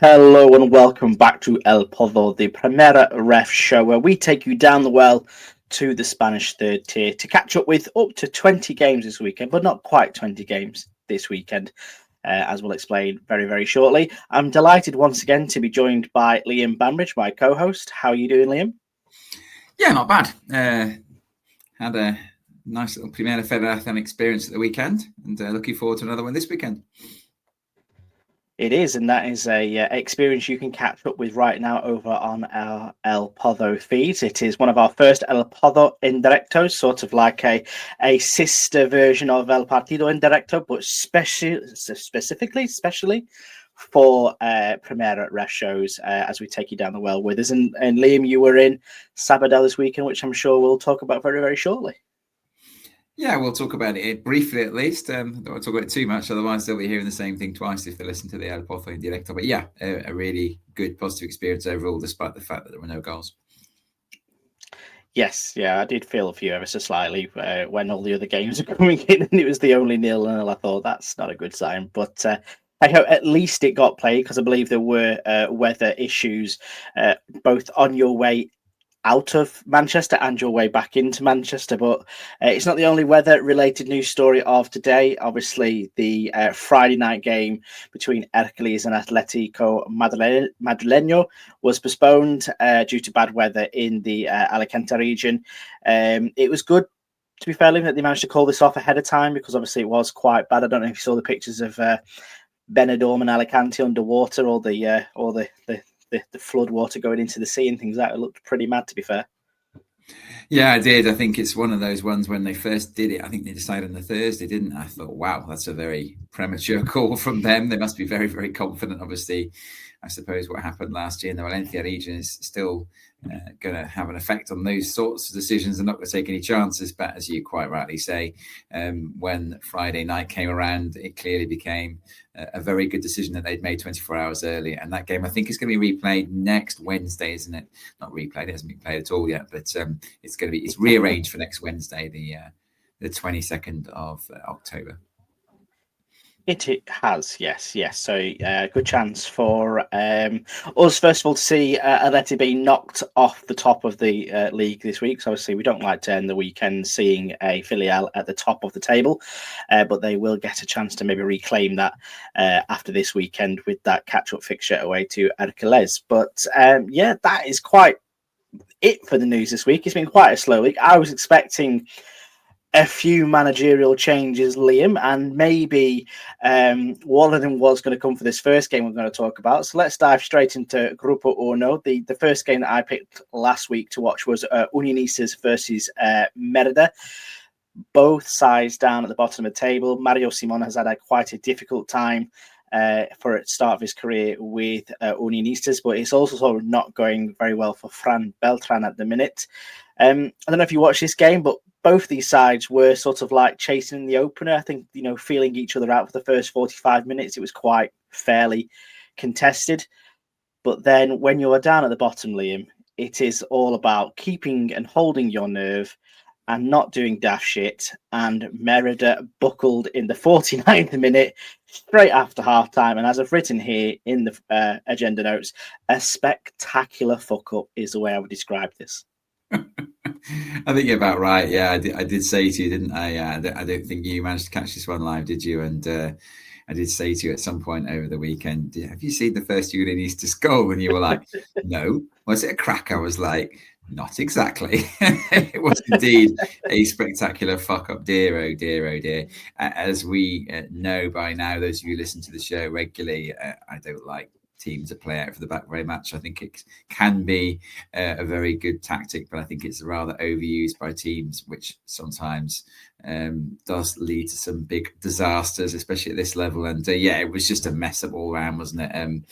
Hello and welcome back to El Pozo, the Primera Ref show, where we take you down the well to the Spanish third tier to catch up with up to 20 games this weekend, but not quite 20 games this weekend, as we'll explain very, very shortly. I'm delighted once again to be joined by Liam Bambridge, my co-host. How are you doing, Liam? Yeah, not bad. Had a nice little Primera Federación experience at the weekend, and looking forward to another one this weekend. It is, and that is a experience you can catch up with right now over on our El Pozo feed. It is one of our first El Pozo en directos, sort of like a sister version of El Partido en directo, but specifically for Primera Ref shows as we take you down the well with us. And Liam, you were in Sabadell this weekend, which I'm sure we'll talk about very, very shortly. Yeah, we'll talk about it briefly at least. Don't want to talk about it too much, otherwise they'll be hearing the same thing twice if they listen to the El Pozo en directo. But yeah, a really good positive experience overall, despite the fact that there were no goals. Yes, yeah, I did feel a few ever so slightly when all the other games were coming in and it was the only 0-0. I thought that's not a good sign, but I hope at least it got played because I believe there were weather issues both on your way out of Manchester and your way back into Manchester, but it's not the only weather-related news story of today. Obviously, the Friday night game between Hercules and Atletico Madrileño was postponed due to bad weather in the Alicante region. It was good, to be fair, that they managed to call this off ahead of time because obviously it was quite bad. I don't know if you saw the pictures of Benidorm and Alicante underwater, or the flood water going into the sea and things like that. It looked pretty mad, to be fair. Yeah, I did. I think it's one of those ones when they first did it, I think they decided on the Thursday, didn't I? Thought, wow, that's a very premature call from them. They must be very, very confident. Obviously, I suppose what happened last year in the Valencia region is still going to have an effect on those sorts of decisions. They're not going to take any chances. But as you quite rightly say, when Friday night came around, it clearly became a very good decision that they'd made 24 hours earlier. And that game, I think, is going to be replayed next Wednesday, isn't it? Not replayed, it hasn't been played at all yet, but it's rearranged for next Wednesday, the 22nd of October. It has, yes. So good chance for us, first of all, to see Atleti being knocked off the top of the league this week. So obviously we don't like to end the weekend seeing a filial at the top of the table, but they will get a chance to maybe reclaim that after this weekend with that catch-up fixture away to Hercules. But that is quite it for the news this week. It's been quite a slow week. I was expecting a few managerial changes, Liam, and maybe one of them was going to come for this first game we're going to talk about. So let's dive straight into Grupo Uno. The first game that I picked last week to watch was Unionistas versus Merida. Both sides down at the bottom of the table. Mario Simon has had quite a difficult time for the start of his career with Unionistas, but it's also sort of not going very well for Fran Beltran at the minute. I don't know if you watched this game, but both these sides were sort of like chasing in the opener. I think, feeling each other out for the first 45 minutes. It was quite fairly contested. But then when you're down at the bottom, Liam, it is all about keeping and holding your nerve and not doing daft shit. And Merida buckled in the 49th minute, straight after half-time. And as I've written here in the agenda notes, a spectacular fuck-up is the way I would describe this. I think you're about right. Yeah, I did say to you, didn't I? I don't think you managed to catch this one live, did you? And I did say to you at some point over the weekend, have you seen the first Unionistas goal? And you were like, no. Was it a crack? I was like, not exactly. It was indeed a spectacular fuck up, dear, oh dear, oh dear. As we know by now, those of you who listen to the show regularly, I don't like teams that play out for the back very much. I think it can be a very good tactic, but I think it's rather overused by teams, which sometimes does lead to some big disasters, especially at this level. And it was just a mess up all around, wasn't it?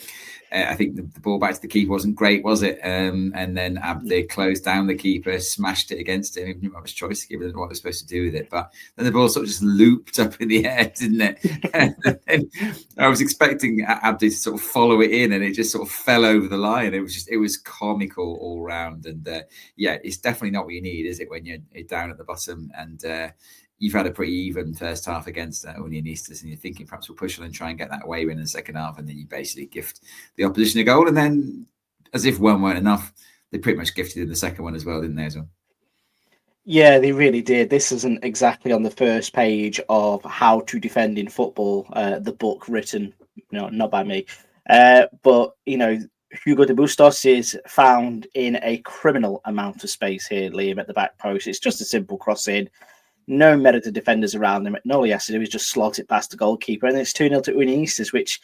I think the ball back to the keeper wasn't great, was it? And then they closed down the keeper, smashed it against him. He didn't have his choice to give it what was supposed to do with it. But then the ball sort of just looped up in the air, didn't it? And I was expecting Abdi to sort of follow it in, and it just sort of fell over the line. It was comical all round. And it's definitely not what you need, is it, when you're down at the bottom? And you've had a pretty even first half against Unionistas, and you're thinking perhaps we'll push on and try and get that away win in the second half, and then you basically gift the opposition a goal, and then as if one weren't enough, they pretty much gifted in the second one as well, didn't they, as well? Yeah, they really did. This isn't exactly on the first page of how to defend in football, the book written, not by me. But, Hugo de Bustos is found in a criminal amount of space here, Liam, at the back post. It's just a simple cross in. No Merida defenders around him. And all he has to do is just slot it past the goalkeeper. And it's 2-0 to Unionistas, which,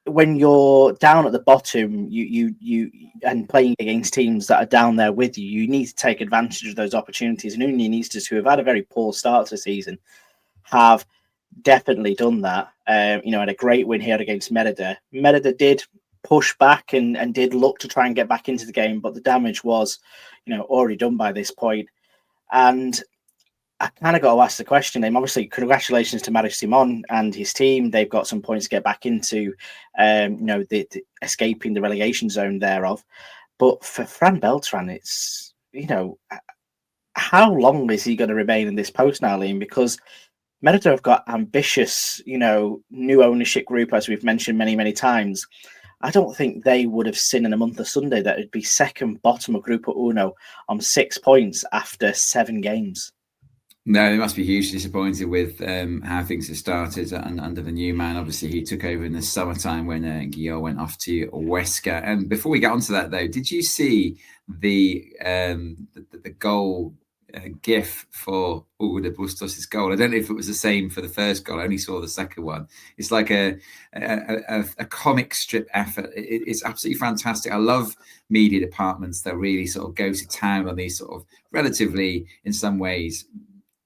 when you're down at the bottom, you and playing against teams that are down there with you, you need to take advantage of those opportunities. And Unionistas, who have had a very poor start to the season, have definitely done that. Had a great win here against Merida. Merida did push back and did look to try and get back into the game, but the damage was, already done by this point. And I kind of got to ask the question. Obviously, congratulations to Mario Simon and his team. They've got some points to get back into, the escaping the relegation zone thereof. But for Fran Beltran, it's, how long is he going to remain in this post now, Liam? Because Merida have got ambitious, new ownership group, as we've mentioned many, many times. I don't think they would have seen in a month of Sunday that it'd be second bottom of Grupo Uno on 6 points after 7 games. No, they must be hugely disappointed with how things have started under the new man. Obviously, he took over in the summertime when Guillaume went off to Huesca. And before we get onto that, though, did you see the goal gif for Hugo de Bustos' goal? I don't know if it was the same for the first goal. I only saw the second one. It's like a comic strip effort. It's absolutely fantastic. I love media departments that really sort of go to town on these sort of relatively, in some ways,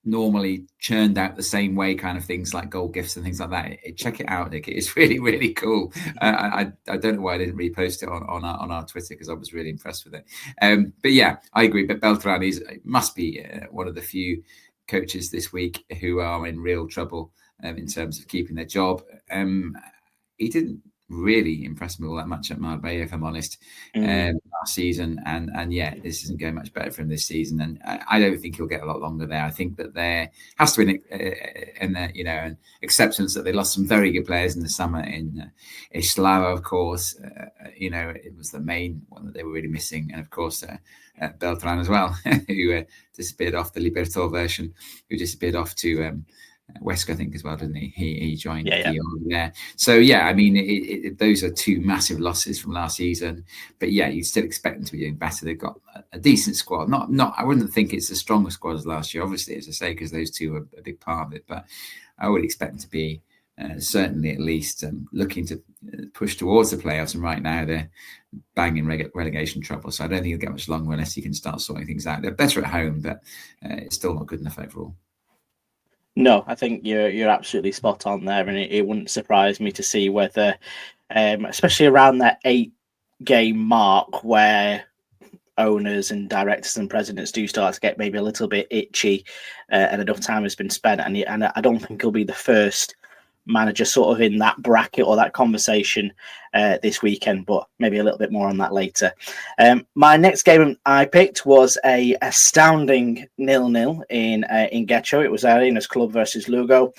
normally churned out the same way kind of things like goal gifts and things like that. Check it out, Nick. It's really, really cool. I don't know why I didn't repost it on our Twitter, because I was really impressed with it. But yeah, I agree. But Beltran must be one of the few coaches this week who are in real trouble in terms of keeping their job. He didn't really impressed me all that much at Marbella, if I'm honest, last season. And yeah, this isn't going much better for him this season. And I don't think he'll get a lot longer there. I think that there has to be an acceptance that they lost some very good players in the summer. In Islava, of course, it was the main one that they were really missing. And of course, Beltran as well, who disappeared off the Liberto version, who disappeared off to Huesca, I think, as well, didn't he? He joined Guillaume there. So yeah, I mean, those are 2 massive losses from last season. But yeah, you'd still expect them to be doing better. They've got a decent squad. Not. I wouldn't think it's the strongest squad as last year, obviously, as I say, because those 2 are a big part of it. But I would expect them to be certainly at least looking to push towards the playoffs. And right now they're banging relegation trouble. So I don't think it'll get much longer unless you can start sorting things out. They're better at home, but it's still not good enough overall. No, I think you're absolutely spot on there, and it wouldn't surprise me to see whether, especially around that 8-game mark, where owners and directors and presidents do start to get maybe a little bit itchy, and enough time has been spent, and I don't think he'll be the first manager sort of in that bracket or that conversation this weekend, but maybe a little bit more on that later. My next game I picked was a astounding 0-0 in Getxo. It was Arenas Club versus Lugo.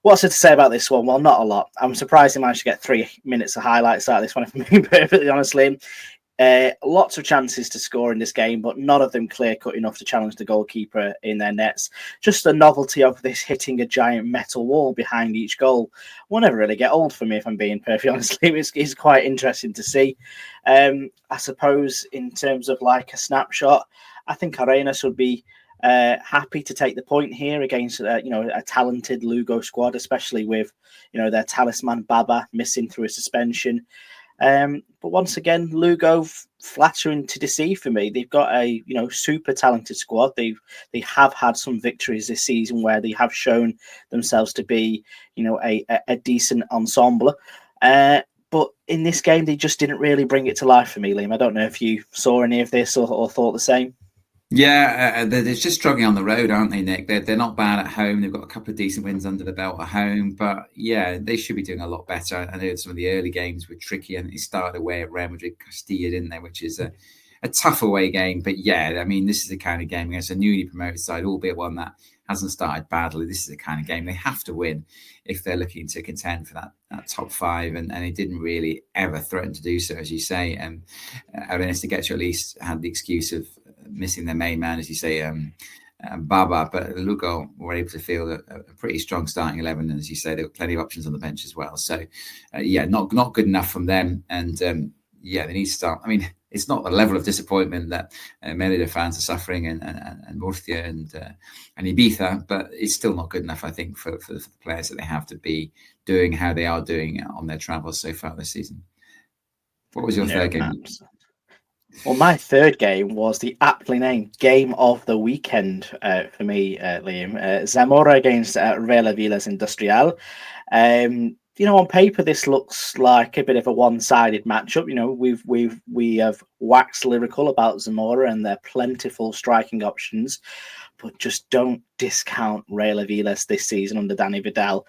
What's there to say about this one? Well, not a lot. I'm surprised he managed to get 3 minutes of highlights out of this one, if I'm being perfectly honest, Liam. Lots of chances to score in this game, but none of them clear-cut enough to challenge the goalkeeper in their nets. Just the novelty of this hitting a giant metal wall behind each goal will never really get old for me, if I'm being perfectly honest. It's quite interesting to see. I suppose in terms of like a snapshot, I think Arenas would be happy to take the point here against a talented Lugo squad, especially with their talisman Baba missing through a suspension. But once again, Lugo flattering to deceive for me. They've got a super talented squad. They have had some victories this season where they have shown themselves to be a decent ensemble. But in this game, they just didn't really bring it to life for me, Liam. I don't know if you saw any of this or thought the same. Yeah, they're just struggling on the road, aren't they, Nick? They're not bad at home. They've got a couple of decent wins under the belt at home. But yeah, they should be doing a lot better. I know some of the early games were tricky, and they started away at Real Madrid Castilla, didn't they? Which is a a tough away game. But yeah, I mean, this is the kind of game against a newly promoted side, albeit one that hasn't started badly. This is the kind of game they have to win if they're looking to contend for that top 5. And it didn't really ever threaten to do so, as you say. And Aviles to get you at least had the excuse of missing their main man, as you say, Baba, but Lugo were able to field a pretty strong starting 11, and as you say, there were plenty of options on the bench as well. So, not good enough from them, and they need to start. I mean, it's not the level of disappointment that Melilla fans are suffering, and Murcia and Ibiza, but it's still not good enough, I think, for the players that they have to be doing how they are doing on their travels so far this season. What was your third game? Well, my third game was the aptly named game of the weekend for me, Liam. Zamora against Real Aviles Industrial. On paper, this looks like a bit of a one-sided matchup. We have waxed lyrical about Zamora and their plentiful striking options, but just don't discount Real Aviles this season under Dani Vidal.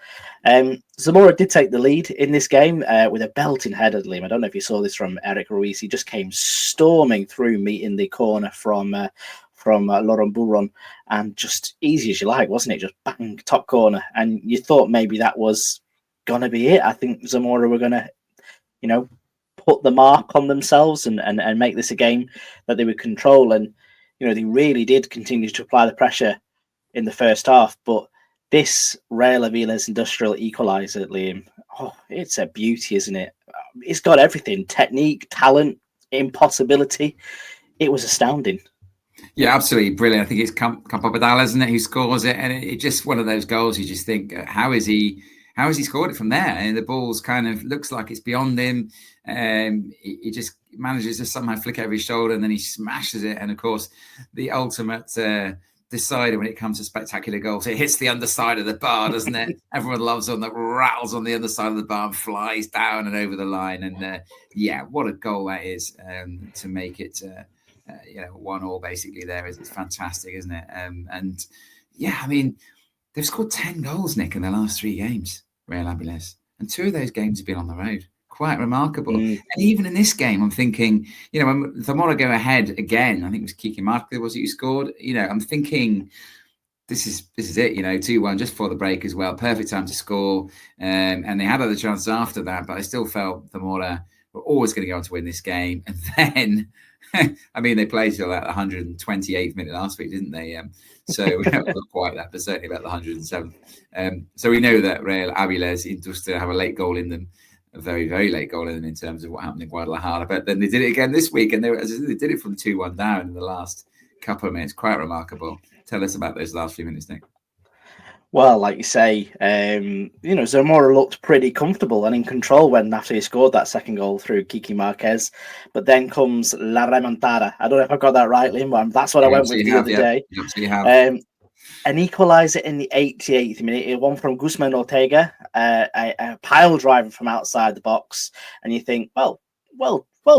Zamora did take the lead in this game with a belting header, Liam. I don't know if you saw this from Eric Ruiz. He just came storming through, meeting the corner from Laurent Bouron, and just easy as you like, wasn't it? Just bang, top corner. And you thought maybe that was going to be it. I think Zamora were going to, put the mark on themselves and make this a game that they would control. And they really did continue to apply the pressure in the first half. But this Real Aviles Industrial equaliser, Liam, it's a beauty, isn't it? It's got everything: technique, talent, impossibility. It was astounding. Yeah, absolutely brilliant. I think it's Vidal, isn't it, who scores it? And it's just one of those goals you just think, how has he scored it from there? And the ball's kind of looks like it's beyond him. He just manages to somehow flick over his shoulder, and then he smashes it. And of course, the ultimate decider when it comes to spectacular goals, it hits the underside of the bar, doesn't it? Everyone loves one that rattles on the underside of the bar and flies down and over the line. And what a goal that is to make it 1-1 basically. There is, it's fantastic, isn't it? I mean, they've scored 10 goals, Nick, in their last 3 games, Real Aviles, and 2 of those games have been on the road. Quite remarkable. And even in this game, I'm thinking, when Zamora go ahead again, I think it was Kiki Marque, was it, who scored? I'm thinking this is it, 2-1 just before the break as well. Perfect time to score. And they had other chances after that, but I still felt Zamora were always going to go on to win this game. And then, I mean, they played till that 128th minute last week, didn't they? So not quite that, but certainly about the 107th. So we know that Real Aviles Industria have a late goal in them, a very, very late goal in them in terms of what happened in Guadalajara. But then they did it again this week, and they did it from 2-1 down in the last couple of minutes. Quite remarkable. Tell us about those last few minutes, Nick. Well, like you say, Zamora looked pretty comfortable and in control after he scored that second goal through Kiki Marquez. But then comes La Remontada. I don't know if I got that right, Liam, but that's what I went with the other day. An equaliser in the 88th minute, one from Guzman Ortega, a pile driver from outside the box, and you think, well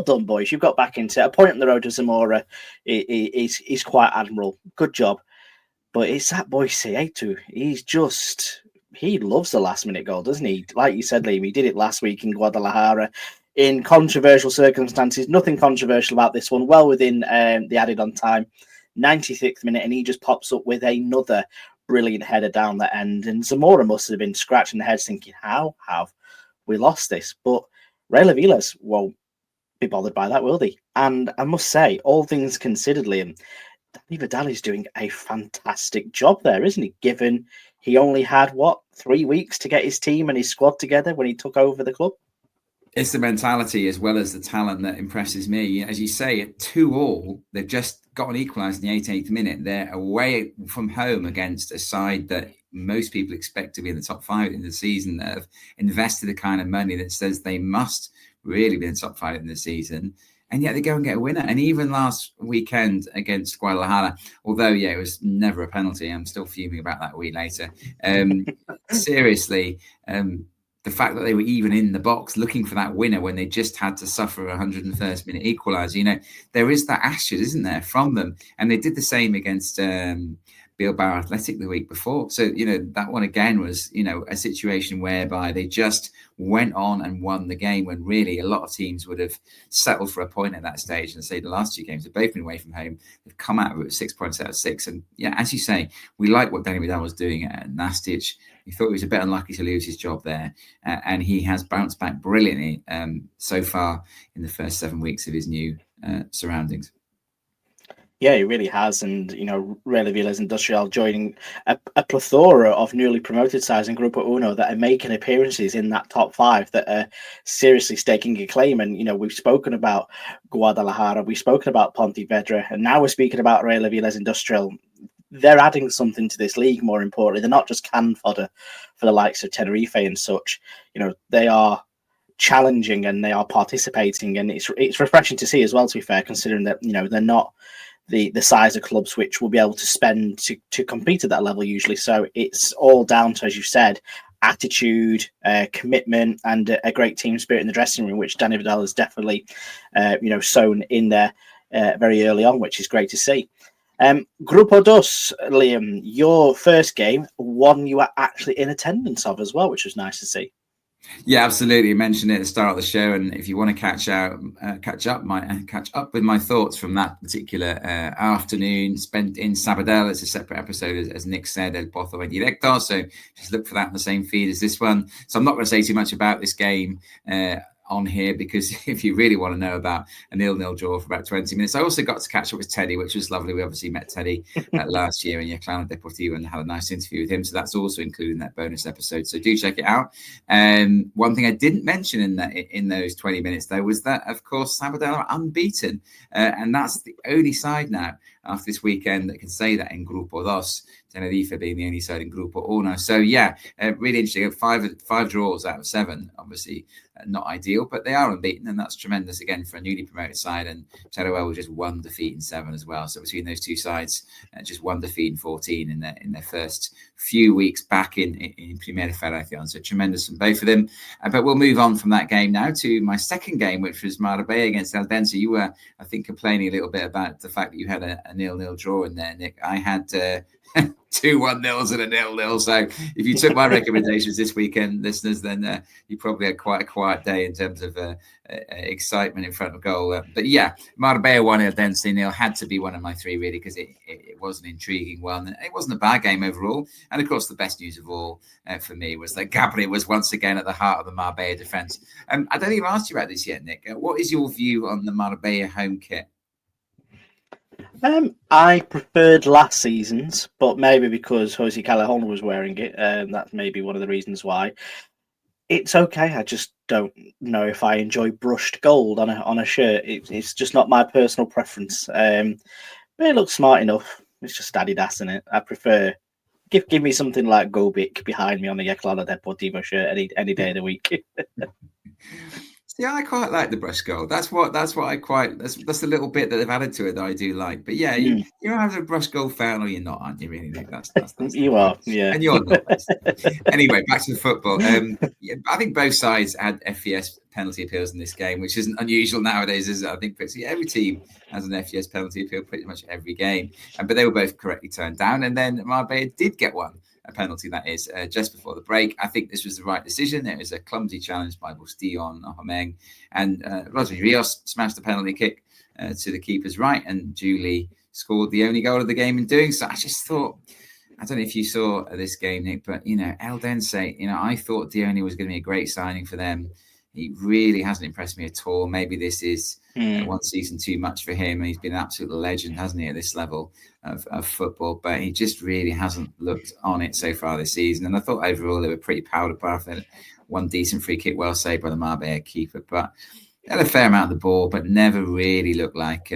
done, boys. You've got back into it. A point on the road to Zamora is quite admirable. Good job. But it's that boy Sietu. He loves the last minute goal, doesn't he? Like you said, Liam, he did it last week in Guadalajara in controversial circumstances. Nothing controversial about this one. Well within the added on time. 96th minute, and he just pops up with another brilliant header down the end. And Zamora must have been scratching their heads thinking, how have we lost this? But Real Aviles won't be bothered by that, will they? And I must say, all things considered, Liam, Dani Vidal is doing a fantastic job there, isn't he? Given he only had, 3 weeks to get his team and his squad together when he took over the club? It's the mentality as well as the talent that impresses me. As you say, at 2-2, they've just got an equaliser in the 88th minute. They're away from home against a side that most people expect to be in the top 5 in the season, that have invested the kind of money that says they must really be in the top 5 in the season. And yet they go and get a winner. And even last weekend against Guadalajara, although, it was never a penalty, I'm still fuming about that a week later. Seriously, the fact that they were even in the box looking for that winner when they just had to suffer a 101st minute equaliser, there is that ashes, isn't there, from them? And they did the same against Bilbao Athletic the week before. So, that one again was, a situation whereby they just went on and won the game when really a lot of teams would have settled for a point at that stage. And say the last two games have both been away from home. They've come out of it with 6 points out of 6. And yeah, as you say, we like what Dani Vidal was doing at Nastic. We thought he was a bit unlucky to lose his job there. And he has bounced back brilliantly so far in the first 7 weeks of his new surroundings. Yeah, he really has. And, Real Aviles Industrial joining a plethora of newly promoted sides in Grupo Uno that are making appearances in that top 5 that are seriously staking a claim. And, we've spoken about Guadalajara, we've spoken about Pontevedra, and now we're speaking about Real Aviles Industrial. They're adding something to this league, more importantly. They're not just can fodder for the likes of Tenerife and such. They are challenging and they are participating. And it's refreshing to see as well, to be fair, considering that, they're not the size of clubs which will be able to spend to compete at that level usually. So it's all down to, as you said, attitude, commitment, and a great team spirit in the dressing room, which Dani Vidal has definitely, sown in there very early on, which is great to see. Grupo Dos, Liam, your first game, one you were actually in attendance of as well, which was nice to see. Yeah, absolutely. You mentioned it at the start of the show, and if you want to catch up with my thoughts from that particular afternoon spent in Sabadell, it's a separate episode, as Nick said, El Pozo en Directo. So just look for that in the same feed as this one. So I'm not going to say too much about this game on here, because if you really want to know about a 0-0 draw for about 20 minutes, I also got to catch up with Teddy, which was lovely. We obviously met Teddy last year in Yaclano Deportivo and had a nice interview with him. So that's also included in that bonus episode. So do check it out. One thing I didn't mention in those 20 minutes, though, was that, of course, Sabadell are unbeaten. And that's the only side now after this weekend that can say that in Grupo Dos, Tenerife being the only side in Grupo Uno. So, yeah, really interesting. Five draws out of 7, obviously not ideal, but they are unbeaten, and that's tremendous, again, for a newly promoted side. And Teruel with just 1 defeat in 7 as well. So between those two sides, just 1 defeat in 14 in their first few weeks back in Primera Federación. So tremendous from both of them. But we'll move on from that game now to my second game, which was Marbella against Eldense. You were, I think, complaining a little bit about the fact that you had a 0-0 draw in there, Nick. I had 2 1-0s and a 0-0. So if you took my recommendations this weekend, listeners, then you probably had quite a quiet day in terms of excitement in front of goal. But yeah, Marbella 1, Eldense 0 had to be one of my 3, really, because it was an intriguing one. It wasn't a bad game overall. And of course, the best news of all for me was that Gabriel was once again at the heart of the Marbella defence. I don't even ask you about this yet, Nick. What is your view on the Marbella home kit? I preferred last season's, but maybe because Jose Callejon was wearing it, that's maybe one of the reasons why. It's okay. I just don't know if I enjoy brushed gold on a shirt. It's just not my personal preference. But it looks smart enough. It's just Adidas in it. I prefer give me something like Gobic behind me on the Yaclano Deportivo shirt any day of the week. Yeah, I quite like the brush gold. That's what I quite. That's a little bit that they've added to it that I do like. But yeah, you're either a brush gold fan or you're not, aren't you? Really, Nick? That's you are, yeah. And you're not. Anyway, back to the football. Yeah, I think both sides had FVS penalty appeals in this game, which isn't unusual nowadays, is it? I think every team has an FVS penalty appeal pretty much every game, but they were both correctly turned down. And then Marbella did get one. A penalty, that is, just before the break. I think this was the right decision. It was a clumsy challenge by Bustillo Homeng, and Rodri Rios smashed the penalty kick to the keeper's right, and Julie scored the only goal of the game in doing so. I just thought, I don't know if you saw this game, Nick, but Eldense, I thought Dione was going to be a great signing for them. He really hasn't impressed me at all. Maybe this is one season too much for him. He's been an absolute legend, hasn't he, at this level of football? But he just really hasn't looked on it so far this season. And I thought overall they were pretty powder puff. One decent free kick, well saved by the Marbella keeper. But they had a fair amount of the ball, but never really looked like,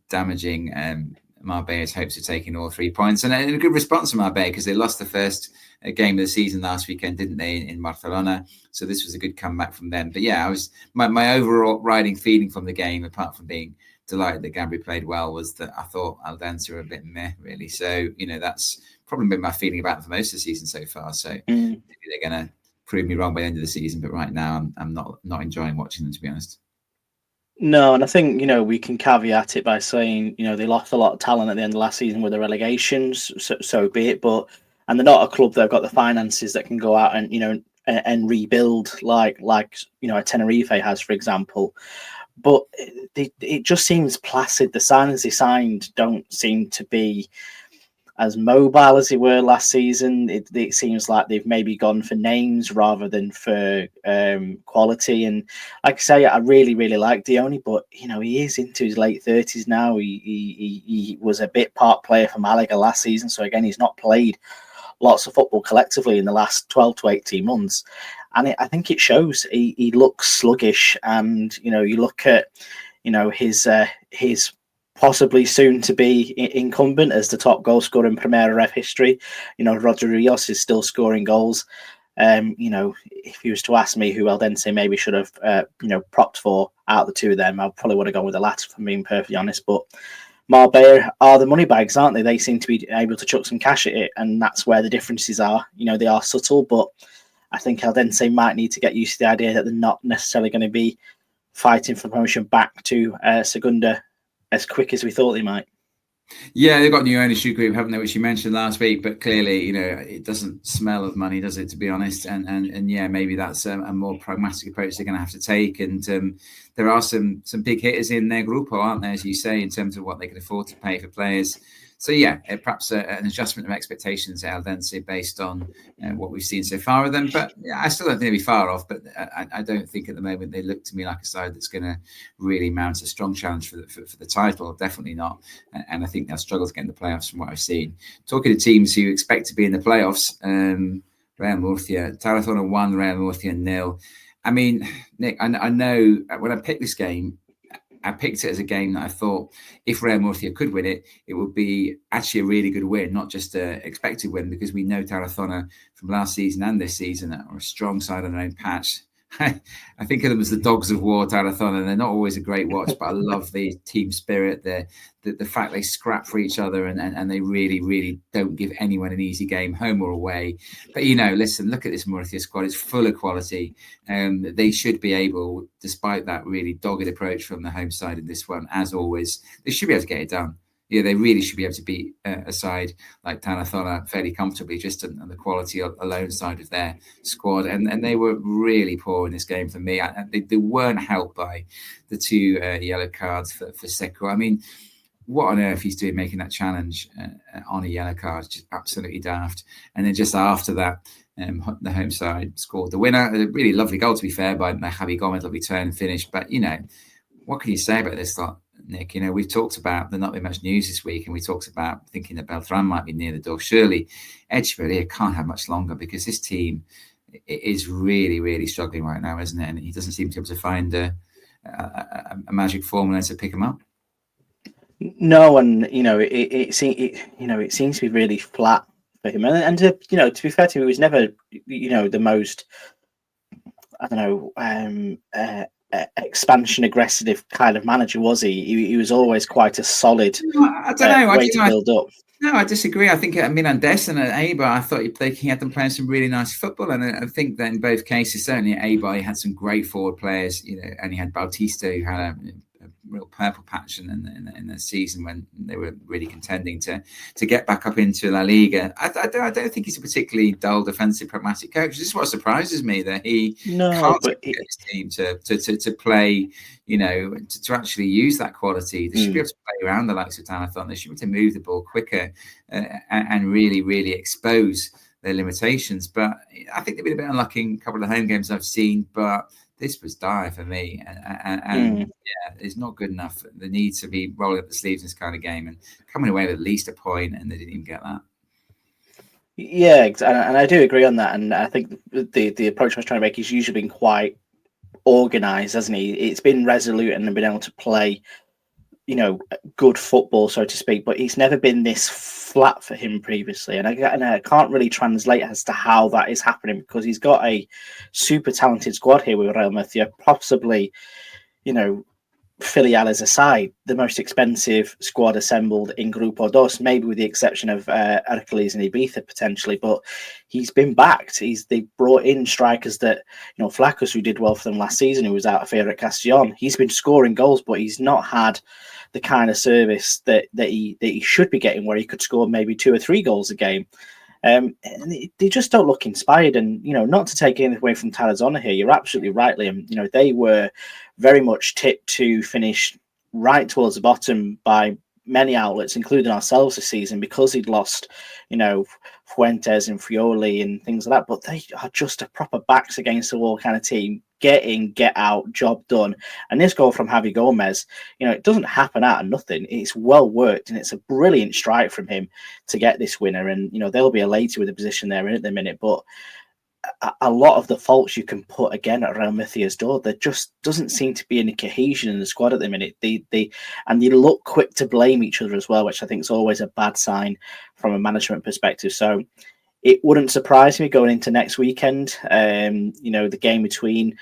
damaging Marbella's hopes of taking all 3 points. And a good response from Marbella, because they lost the first game of the season last weekend, didn't they, in Barcelona? So this was a good comeback from them. But yeah, my overall riding feeling from the game, apart from being delighted that Gambri played well, was that I thought Eldense were a bit meh, really. So, that's probably been my feeling about them for most of the season so far. So maybe they're going to prove me wrong by the end of the season. But right now, I'm not enjoying watching them, to be honest. No, and I think, we can caveat it by saying, they lost a lot of talent at the end of last season with the relegations, so be it. And they're not a club that have got the finances that can go out and, and rebuild like a Tenerife has, for example. But it just seems placid. The signings they signed don't seem to be as mobile as they were last season. It seems like they've maybe gone for names rather than for quality. And like I say, I really, really like Dione, but he is into his late 30s now. He was a bit part player for Malaga last season, so again, he's not played lots of football collectively in the last 12 to 18 months. And I think it shows. He looks sluggish, and you look at his possibly soon to be incumbent as the top goal scorer in Primera Ref history. Roger Rios is still scoring goals. If you was to ask me who Eldense maybe should have, propped for out of the two of them, I probably would have gone with the latter, if I'm being perfectly honest. But Marbella are the money bags, aren't they? They seem to be able to chuck some cash at it, and that's where the differences are. They are subtle, but I think Eldense might need to get used to the idea that they're not necessarily going to be fighting for promotion back to Segunda as quick as we thought they might. Yeah, they've got a new ownership group, haven't they, which you mentioned last week, but clearly, it doesn't smell of money, does it, to be honest? And yeah, maybe that's a more pragmatic approach they're going to have to take. And there are some big hitters in their Grupo, aren't there, as you say, in terms of what they can afford to pay for players. So yeah, perhaps an adjustment of expectations out then, say, based on what we've seen so far of them. But yeah, I still don't think they'll be far off. But I don't think at the moment they look to me like a side that's going to really mount a strong challenge for the title. Definitely not. And I think they'll struggle to get in the playoffs from what I've seen. Talking to teams who expect to be in the playoffs, Real Murcia, Tarazona 1, Real Murcia 0. I mean, Nick, I know when I picked this game, I picked it as a game that I thought if Real Murcia could win it, it would be actually a really good win, not just an expected win, because we know Tarazona from last season and this season are a strong side on their own patch. I think of them as the dogs of war, Tarazona. They're not always a great watch, but I love the team spirit, the fact they scrap for each other and they really, really don't give anyone an easy game, home or away. But, listen, look at this Murcia squad. It's full of quality. They should be able, despite that really dogged approach from the home side in this one, as always, they should be able to get it done. Yeah, they really should be able to beat a side like Tarazona fairly comfortably, just on the quality alone side of their squad. And they were really poor in this game for me. They weren't helped by the two yellow cards for Seco. I mean, what on earth he's doing making that challenge on a yellow card, just absolutely daft. And then just after that, the home side scored the winner. A really lovely goal, to be fair, by Javi Gomez, lovely turn and finish. But, what can you say about this lot, Nick? We've talked about there not been much news this week, and we talked about thinking that Beltran might be near the door. Surely Echeverria can't have much longer, because this team is really, really struggling right now, isn't it? And he doesn't seem to be able to find a magic formula to pick him up. No, and it seems to be really flat for him. And to be fair to him, he was never the most, I don't know, expansion aggressive kind of manager, was he? He was always quite a solid I don't know. way to build up. No, I disagree. I think Andes and Eibar, I thought he had them playing some really nice football, and I think that in both cases, certainly at Eibar, he had some great forward players. And he had Bautista, who had a real purple patch in the season when they were really contending to get back up into La Liga. I don't think he's a particularly dull, defensive, pragmatic coach. This is what surprises me, that he can't get his team to play, to actually use that quality. They should be able to play around the likes of Tarazona. They should be able to move the ball quicker and really, really expose their limitations. But I think they've been a bit unlucky in a couple of the home games I've seen, but this was dire for me, and yeah, it's not good enough. They need to be rolling up the sleeves in this kind of game and coming away with at least a point, and they didn't even get that. Yeah, and I do agree on that. And I think the approach I was trying to make is usually been quite organised, hasn't he? It's been resolute and been able to play, good football, so to speak. But it's never been this flat for him previously, and I can't really translate as to how that is happening, because he's got a super talented squad here with Real Murcia, possibly, Filiales aside, the most expensive squad assembled in Grupo Dos, maybe with the exception of Hercules and Ibiza potentially, but he's been backed. They brought in strikers that, Flacos, who did well for them last season, who was out of here at Castellón. He's been scoring goals, but he's not had the kind of service that he should be getting, where he could score maybe 2 or 3 goals a game. And they just don't look inspired. And, not to take anything away from Tarazona here, you're absolutely right, Liam. They were very much tipped to finish right towards the bottom by many outlets, including ourselves this season, because he'd lost, Fuentes and Frioli and things like that. But they are just a proper backs against the wall kind of team. Get in, get out, job done. And this goal from Javi Gomez, it doesn't happen out of nothing. It's well worked, and it's a brilliant strike from him to get this winner. And, they'll be elated with the position they're in at the minute. But a lot of the faults you can put again at Real Murcia's door, there just doesn't seem to be any cohesion in the squad at the minute. They look quick to blame each other as well, which I think is always a bad sign from a management perspective. So it wouldn't surprise me going into next weekend, the game between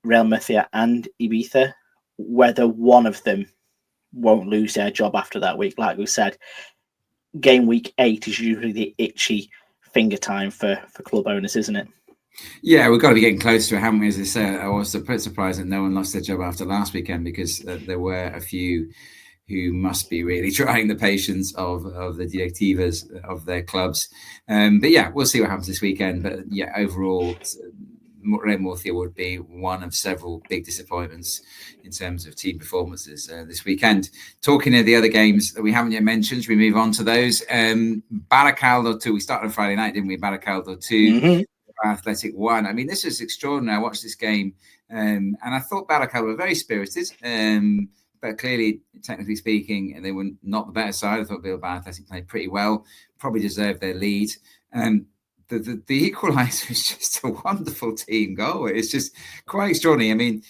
Real Murcia and Ibiza, whether one of them won't lose their job after that week. Like we said, game week 8 is usually the itchy finger time for club owners, isn't it? Yeah, we've got to be getting close to it, haven't we? As I say, I was a bit surprised that no one lost their job after last weekend, because there were a few who must be really trying the patience of the directivas of their clubs. But yeah, we'll see what happens this weekend. But yeah, overall, Real Murcia would be one of several big disappointments in terms of team performances this weekend. Talking of the other games that we haven't yet mentioned, should we move on to those? Baracaldo 2, we started on Friday night, didn't we? Baracaldo 2, Athletic 1. I mean, this is extraordinary. I watched this game and I thought Baracaldo were very spirited. But clearly, technically speaking, they were not the better side. I thought Bilbao Athletic played pretty well, probably deserved their lead. The equaliser is just a wonderful team goal. It's just quite extraordinary. I mean,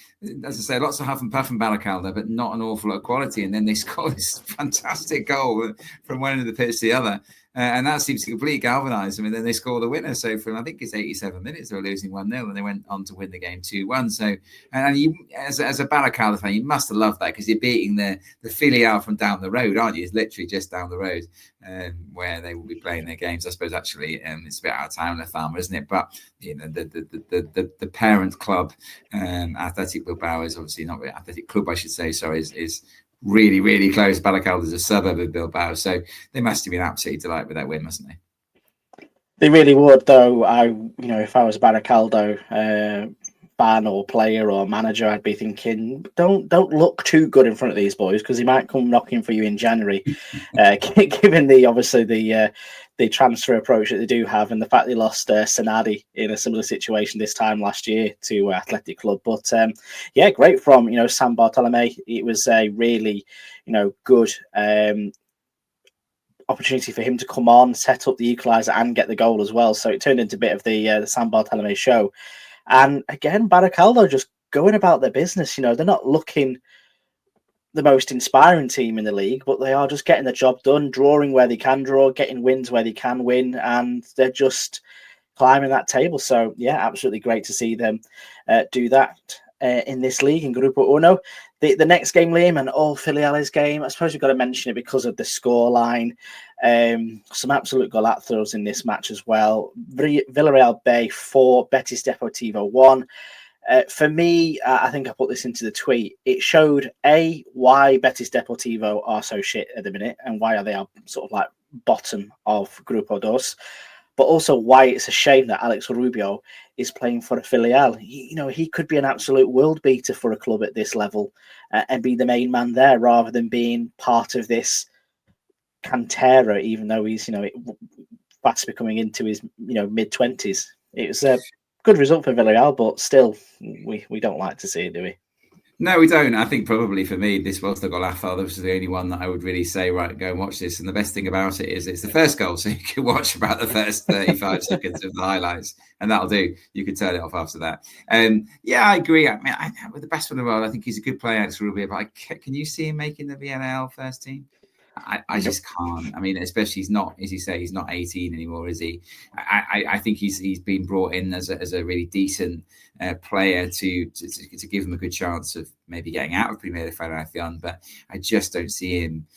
as I say, lots of huff and puff from Baracaldo, but not an awful lot of quality. And then they score this fantastic goal from one end of the pitch to the other. And that seems to completely galvanise them. And then they score the winner. So from, I think it's 87 minutes, they were losing 1-0 and they went on to win the game 2-1. So, and you, as a Baracaldo fan, you must have loved that, because you're beating the filial from down the road, aren't you? It's literally just down the road where they will be playing their games. I suppose actually it's a bit out of town, Lefama, isn't it? But the parent club, Athletic Bilbao, is obviously not Athletic Club, I should say. Sorry, is really, really close. Baracaldo is a suburb of Bilbao, so they must have been absolutely delighted with that win, mustn't they? They really would, though. If I was Baracaldo fan or player or manager, I'd be thinking, don't look too good in front of these boys, because he might come knocking for you in January. Given the transfer approach that they do have, and the fact they lost Sanadi in a similar situation this time last year to Athletic Club. But yeah, great from San Bartolome. It was a really good opportunity for him to come on, set up the equaliser and get the goal as well. So it turned into a bit of the San Bartolome show. And again, Baracaldo just going about their business. They're not looking the most inspiring team in the league, but they are just getting the job done, drawing where they can draw, getting wins where they can win, and they're just climbing that table. So yeah, absolutely great to see them do that in this league in Grupo Uno. The next game, Liam, and all Filiales game, I suppose we've got to mention it because of the scoreline. Some absolute golazos in this match as well. Villarreal B 4, Betis Deportivo 1. For me, I think I put this into the tweet. It showed why Betis Deportivo are so shit at the minute, and why they are sort of like bottom of Grupo Dos, but also why it's a shame that Alex Rubio is playing for a filial. He could be an absolute world beater for a club at this level and be the main man there, rather than being part of this cantera, even though he's fast becoming into his mid-20s. It was a good result for Villarreal, but still, we don't like to see it, do we? No, we don't. I think probably for me, this was the golazo. This was the only one that I would really say, right, go and watch this. And the best thing about it is it's the first goal, so you can watch about the first 35 seconds of the highlights, and that'll do. You can turn it off after that. Yeah, I agree. I mean, with the best one in the world, I think he's a good player, Alex Rubio, but can you see him making the VNL first team? I just can't. I mean, especially he's not, as you say, he's not 18 anymore, is he? I think he's been brought in as a really decent player to give him a good chance of maybe getting out of Primera Federación, but I just don't see him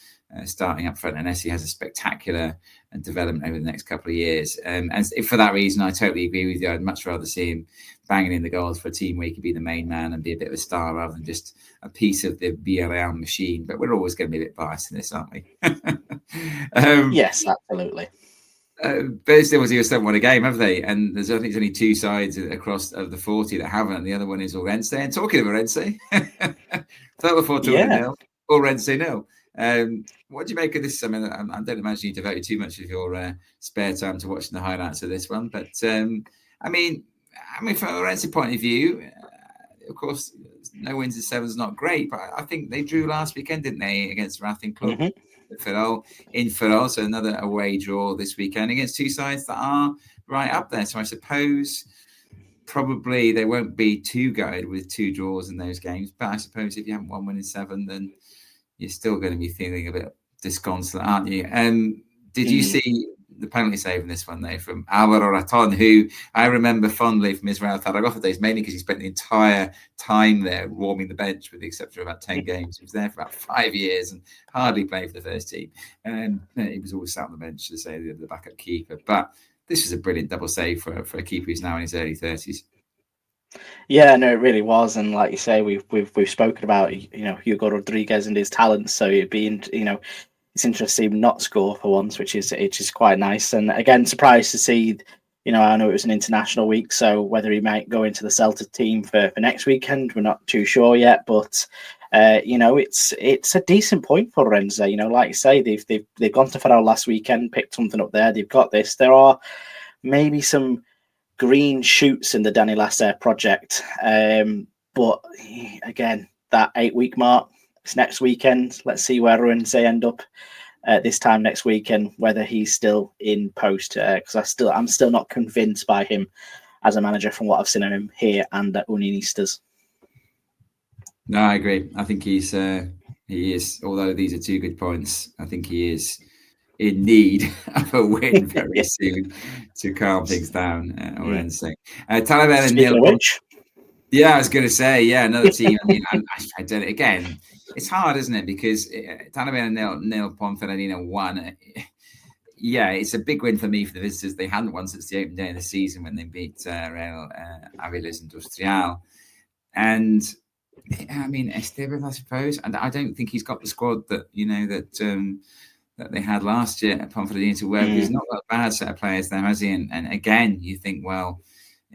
starting up front unless he has a spectacular development over the next couple of years. And for that reason, I totally agree with you. I'd much rather see him banging in the goals for a team where he could be the main man and be a bit of a star rather than just a piece of the Villarreal machine. But we're always going to be a bit biased in this, aren't we? Yes, absolutely. But still, still won a game, have they? And I think there's only two sides across of the 40 that haven't. And the other one is Orense. And talking of Orense, Total Fortuna nil, Orense nil. What do you make of this? I mean, I don't imagine you devoted too much of your spare time to watching the highlights of this one, but I mean, from Orense's point of view, of course, no wins in 7 is not great, but I think they drew last weekend, didn't they, against Racing Club in Ferrol, so another away draw this weekend against two sides that are right up there. So I suppose probably they won't be too gutted with 2 draws in those games, but I suppose if you haven't won in 7, then you're still going to be feeling a bit disconsolate, aren't you? Did you see the penalty save in this one, though, from Alvaro Raton, who I remember fondly from his Real Zaragoza days, mainly because he spent the entire time there warming the bench, with the exception of about 10 games. He was there for about 5 years and hardly played for the first team. And he was always sat on the bench, to say, the backup keeper. But this was a brilliant double save for a keeper who's now in his early 30s. Yeah, no, it really was, and like you say, we've spoken about Hugo Rodriguez and his talents. So it'd be it's interesting to see him not score for once, which is quite nice. And again, surprised to see. I know it was an international week, so whether he might go into the Celta team for next weekend, we're not too sure yet. But it's a decent point for Rennes. Like you say, they've gone to Ferrol last weekend, picked something up there. They've got this. There are maybe some green shoots in the Dani Lasser project. But again, that 8-week mark, it's next weekend. Let's see where Rennes end up this time next weekend, whether he's still in post, because I'm still not convinced by him as a manager from what I've seen of him here and at Unionistas. No, I agree. I think he is, although these are 2 good points, I think he is in need of a win very soon to calm things down. Orense. Talavera nil. Yeah, I was going to say, another team. I mean, I don't. Again, it's hard, isn't it? Because Talavera nil, Ponferradina 1. Yeah, it's a big win for me for the visitors. They hadn't won since the opening day of the season when they beat Real Aviles Industrial. And I mean, Esteban, I suppose. And I don't think he's got the squad that that they had last year at Ponferradina to work. He's not got a bad set of players there, has he? And again, you think, well,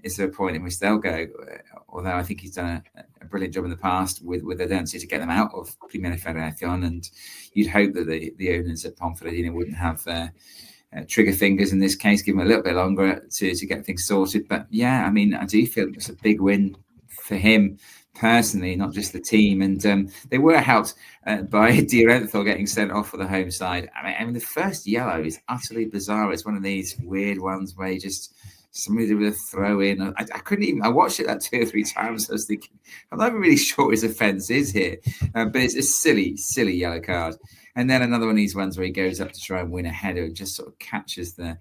is there a point in which they'll go? Although I think he's done a brilliant job in the past with the tendency to get them out of Primera Federación, and you'd hope that the owners at Ponferradina wouldn't have trigger fingers in this case, give them a little bit longer to get things sorted. But yeah, I mean, I do feel it's a big win for him personally, not just the team. And they were helped by Di Renzo getting sent off for the home side. I mean, the first yellow is utterly bizarre. It's one of these weird ones where you just somebody with a throw in. I couldn't even. I watched it 2 or 3 times. I was thinking, I'm not really sure what his offence is here, but it's a silly yellow card. And then another one of these ones where he goes up to try and win a header and just sort of catches the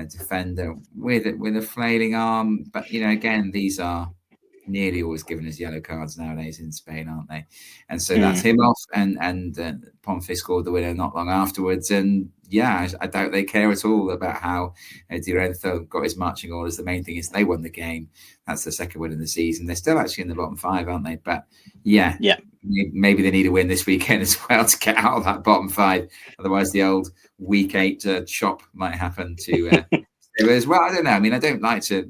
defender with a flailing arm. But again, these are nearly always given as yellow cards nowadays in Spain, aren't they? And so that's him off, and Ponfe scored the winner not long afterwards. And yeah, I doubt they care at all about how Di Renzo got his marching orders. The main thing is they won the game. That's the second win in the season. They're still actually in the bottom 5, aren't they? But yeah, maybe they need a win this weekend as well to get out of that bottom 5. Otherwise, the old week 8 chop might happen to as well. I don't know. I mean, I don't like to,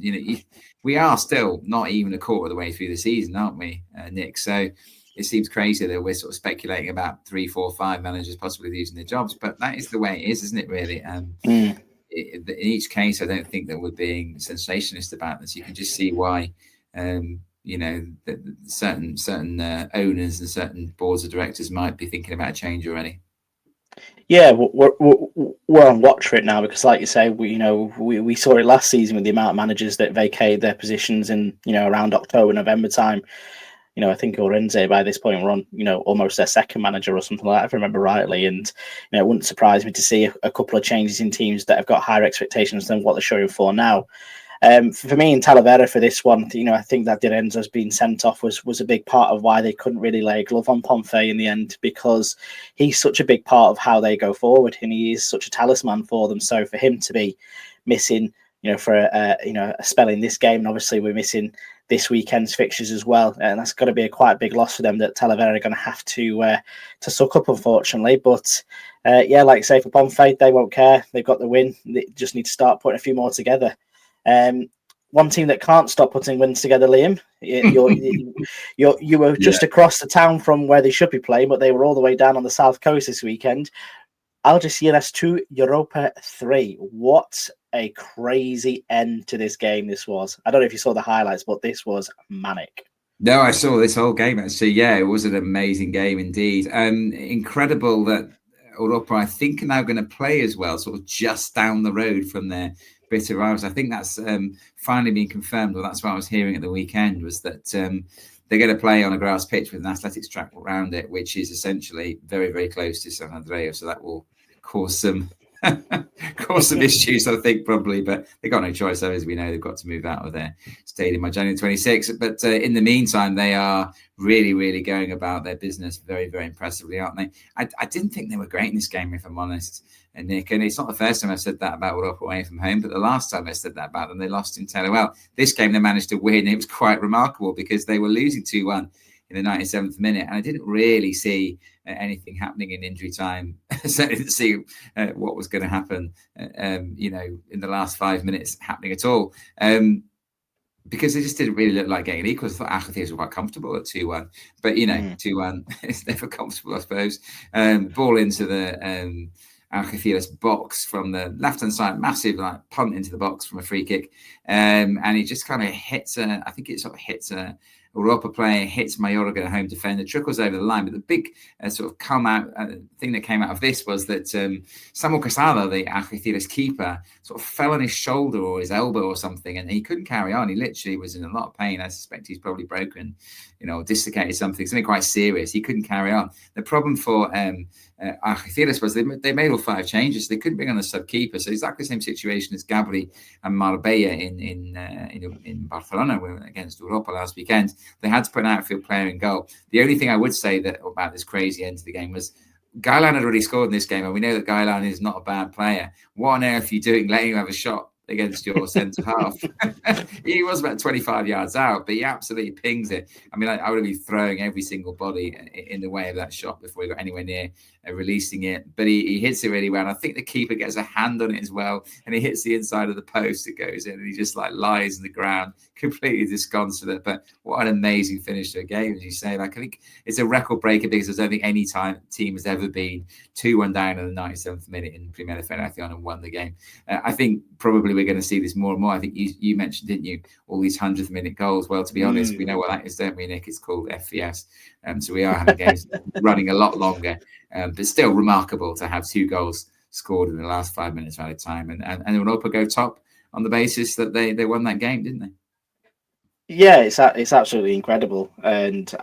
we are still not even a quarter of the way through the season, aren't we, Nick? So it seems crazy that we're sort of speculating about 3, 4, 5 managers possibly losing their jobs, but that is the way it is, isn't it, really? In each case, I don't think that we're being sensationalist about this. You can just see why, certain owners and certain boards of directors might be thinking about a change already. Yeah, we're on watch for it now because, like you say, we saw it last season with the amount of managers that vacated their positions in around October, November time. I think Orense by this point were on, almost their second manager or something like that, if I remember rightly. And, it wouldn't surprise me to see a couple of changes in teams that have got higher expectations than what they're showing for now. For me and Talavera for this one, I think that Di Renzo's being sent off was a big part of why they couldn't really lay a glove on Pompey in the end, because he's such a big part of how they go forward and he is such a talisman for them. So for him to be missing, for a spell in this game, and obviously we're missing this weekend's fixtures as well, and that's got to be a quite big loss for them that Talavera are going to have to suck up, unfortunately. But like you say, for Pompey, they won't care. They've got the win. They just need to start putting a few more together. One team that can't stop putting wins together, Liam. You were just across the town from where they should be playing, but they were all the way down on the south coast this weekend. Algeciras 2, Europa 3. What a crazy end to this game this was. I don't know if you saw the highlights, but this was manic. No, I saw this whole game actually. Yeah, it was an amazing game indeed. Incredible that Europa, I think, are now going to play as well, sort of just down the road from their bitter rivals. I think that's finally been confirmed. Well, that's what I was hearing at the weekend, was that they're going to play on a grass pitch with an athletics track around it, which is essentially very, very close to San Andreu. So that will cause some issues, I think, probably, but they've got no choice. As we know, they've got to move out of their stadium by January 26th. But in the meantime, they are really, really going about their business very, very impressively, aren't they? I didn't think they were great in this game, if I'm honest, Nick. And it's not the first time I've said that about Europa away from home, but the last time I said that about them, they lost in Teruel. This game, they managed to win. It was quite remarkable because they were losing 2-1 in the 97th minute, and I didn't really see anything happening in injury time. So I didn't see what was going to happen, in the last 5 minutes happening at all, because they just didn't really look like getting equal. I thought Aviles were quite comfortable at 2-1, but 2-1 is never comfortable, I suppose. Ball into the Algeciras box from the left-hand side, massive punt into the box from a free kick, and he just kind of hits I think it sort of hits a Europa player, hits Mayorga, home defender, trickles over the line. But the big sort of thing that came out of this was that Samuel Casado, the Algeciras keeper, sort of fell on his shoulder or his elbow or something, and he couldn't carry on. He literally was in a lot of pain. I suspect he's probably broken, dislocated something quite serious. He couldn't carry on. The problem for Algeciras was they made all 5 changes. They couldn't bring on a sub-keeper. So exactly the same situation as Gabri and Marbella in Barcelona against Europa last weekend. They had to put an outfield player in goal. The only thing I would say about this crazy end to the game was Gailan had already scored in this game, and we know that Gailan is not a bad player. What on earth are you doing letting him have a shot against your centre half? He was about 25 yards out, but he absolutely pings it. I mean, I would have been throwing every single body in the way of that shot before he got anywhere near releasing it. But he hits it really well. And I think the keeper gets a hand on it as well, and he hits the inside of the post. It goes in, and he just lies in the ground, completely disconsolate. But what an amazing finish to a game, as you say. I think it's a record breaker because I don't think any team has ever been 2-1 down in the 97th minute in Primera Federación and won the game. I think probably we're going to see this more and more. I think you mentioned, didn't you, all these 100th minute goals? Well, to be honest, we know what that is, don't we, Nick? It's called FPS. So we are having games running a lot longer, but still remarkable to have 2 goals scored in the last 5 minutes out of time. And Europa go top on the basis that they won that game, didn't they? Yeah, it's absolutely incredible. And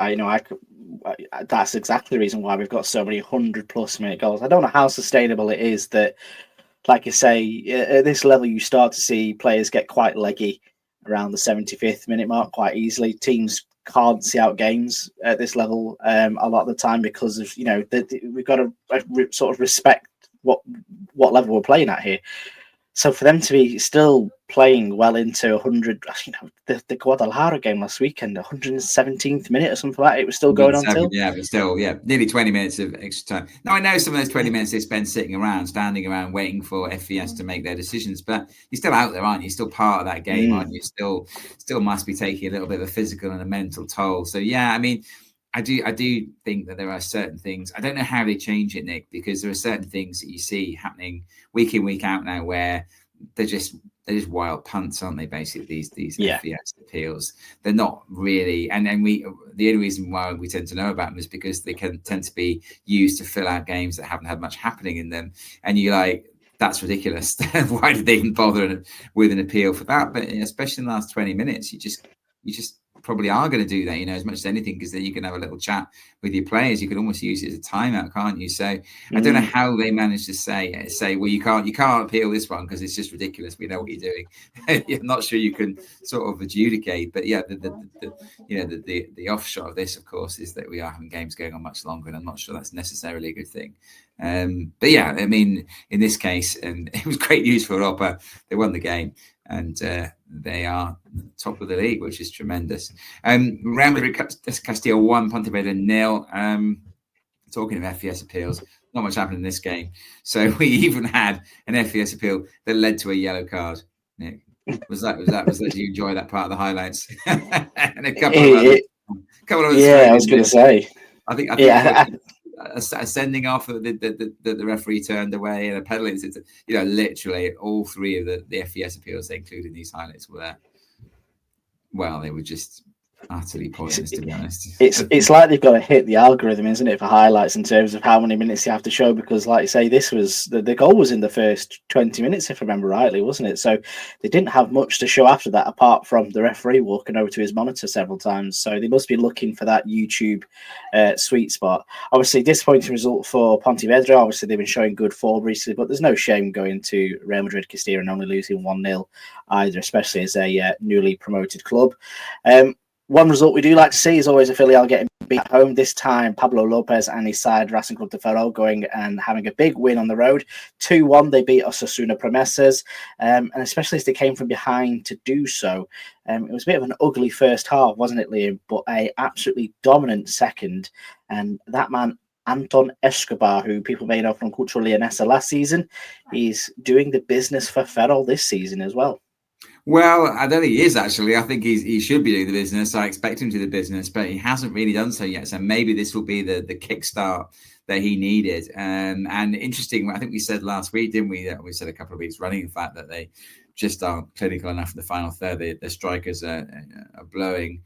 that's exactly the reason why we've got so many 100+ minute goals. I don't know how sustainable it is that, like you say, at this level, you start to see players get quite leggy around the 75th minute mark quite easily. Teams can't see out games at this level a lot of the time because of, we've got to sort of respect what level we're playing at here. So for them to be still playing well into 100, the Guadalajara game last weekend, 117th minute or something like that, it was still going on till. Yeah, but still, nearly 20 minutes of extra time. Now, I know some of those 20 minutes they spend sitting around, standing around, waiting for FVS to make their decisions, but you're still out there, aren't you? You're still part of that game, aren't you? Still must be taking a little bit of a physical and a mental toll. So, yeah, I mean, I do think that there are certain things. I don't know how they change it, Nick, because there are certain things that you see happening week in, week out now where they're just wild punts, aren't they? Basically, these FPS appeals. They're not really, and the only reason why we tend to know about them is because they can tend to be used to fill out games that haven't had much happening in them. And you're like, that's ridiculous. Why did they even bother with an appeal for that? But especially in the last 20 minutes, you just probably are going to do that, as much as anything, because then you can have a little chat with your players. You can almost use it as a timeout, can't you? So I don't know how they managed to say, well, you can't appeal this one because it's just ridiculous. We know what you're doing. I'm not sure you can sort of adjudicate, but yeah, the offshot of this, of course, is that we are having games going on much longer, and I'm not sure that's necessarily a good thing. But yeah, I mean, in this case, and it was great news for Europa. They won the game, and they are top of the league, which is tremendous. Real Madrid Castilla 1, Pontevedra 0. Talking of FES appeals, not much happened in this game. So we even had an FES appeal that led to a yellow card. Nick, was that? Did you enjoy that part of the highlights? And a couple of others. Yeah, I was going to say. I think a sending off that the referee turned away, and a penalty. Literally all three of the FES appeals they included in these highlights were, well, they were just utterly pointless, to be honest. It's like they've got to hit the algorithm, isn't it, for highlights in terms of how many minutes you have to show, because like you say, this was the goal was in the first 20 minutes, if I remember rightly, wasn't it? So they didn't have much to show after that, apart from the referee walking over to his monitor several times. So they must be looking for that YouTube sweet spot. Obviously, disappointing result for Pontevedra. Obviously, they've been showing good form recently, but there's no shame going to Real Madrid Castilla and only losing 1-0 either, especially as a newly promoted club. One result we do like to see is always a Filial getting beat at home. This time, Pablo Lopez and his side, Racing Club de Ferrol, going and having a big win on the road. 2-1, they beat Osasuna Promesas, and especially as they came from behind to do so. It was a bit of an ugly first half, wasn't it, Liam? But a absolutely dominant second. And that man, Anton Escobar, who people may know from Cultural Leonesa last season, is doing the business for Ferrol this season as well. Well, I don't think he is, actually. I think he should be doing the business. I expect him to do the business, but he hasn't really done so yet. So maybe this will be the kickstart that he needed. And interesting, I think we said last week, didn't we? We said a couple of weeks running, in fact, that they just aren't clinical enough in the final third. The strikers are blowing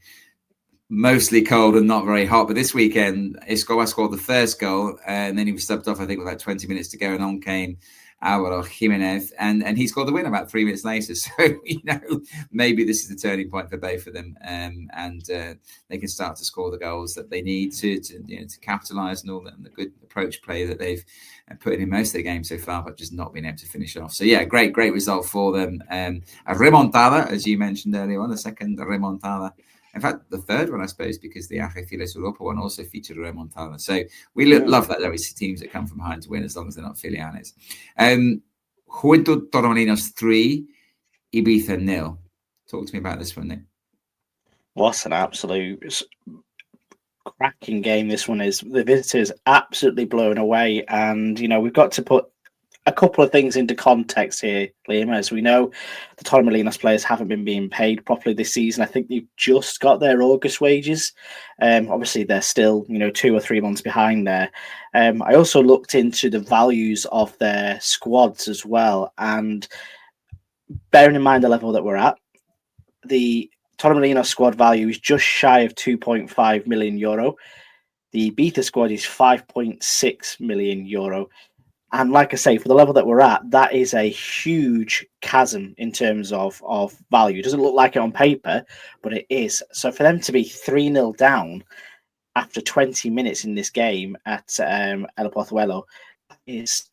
mostly cold and not very hot. But this weekend, Escobar scored the first goal, and then he was subbed off, I think, with like 20 minutes to go, and on came Álvaro Jiménez, and he scored the win about 3 minutes later. So, maybe this is the turning point for both of them, and they can start to score the goals that they need to capitalise on all the good approach play that they've put in most of the game so far, but just not been able to finish off. So, yeah, great result for them. A remontada, as you mentioned earlier on, the second remontada. In fact, the third one, I suppose, because the Aviles Europa one also featured a remontada. So we love that there is teams that come from behind to win, as long as they're not Filiales. Juventud Torremolinos 3, Ibiza 0. Talk to me about this one, Nick. What an absolute cracking game this one is. The visitors absolutely blown away. And, we've got to put a couple of things into context here, Liam. As we know, the Torremolinos players haven't been being paid properly this season. I think they've just got their August wages. Obviously, they're still, 2 or 3 months behind there. I also looked into the values of their squads as well. And bearing in mind the level that we're at, the Torremolinos squad value is just shy of 2.5 million euro. The Ibiza squad is 5.6 million euro. And like I say, for the level that we're at, that is a huge chasm in terms of value. It doesn't look like it on paper, but it is. So for them to be 3-0 down after 20 minutes in this game at El Pozuelo is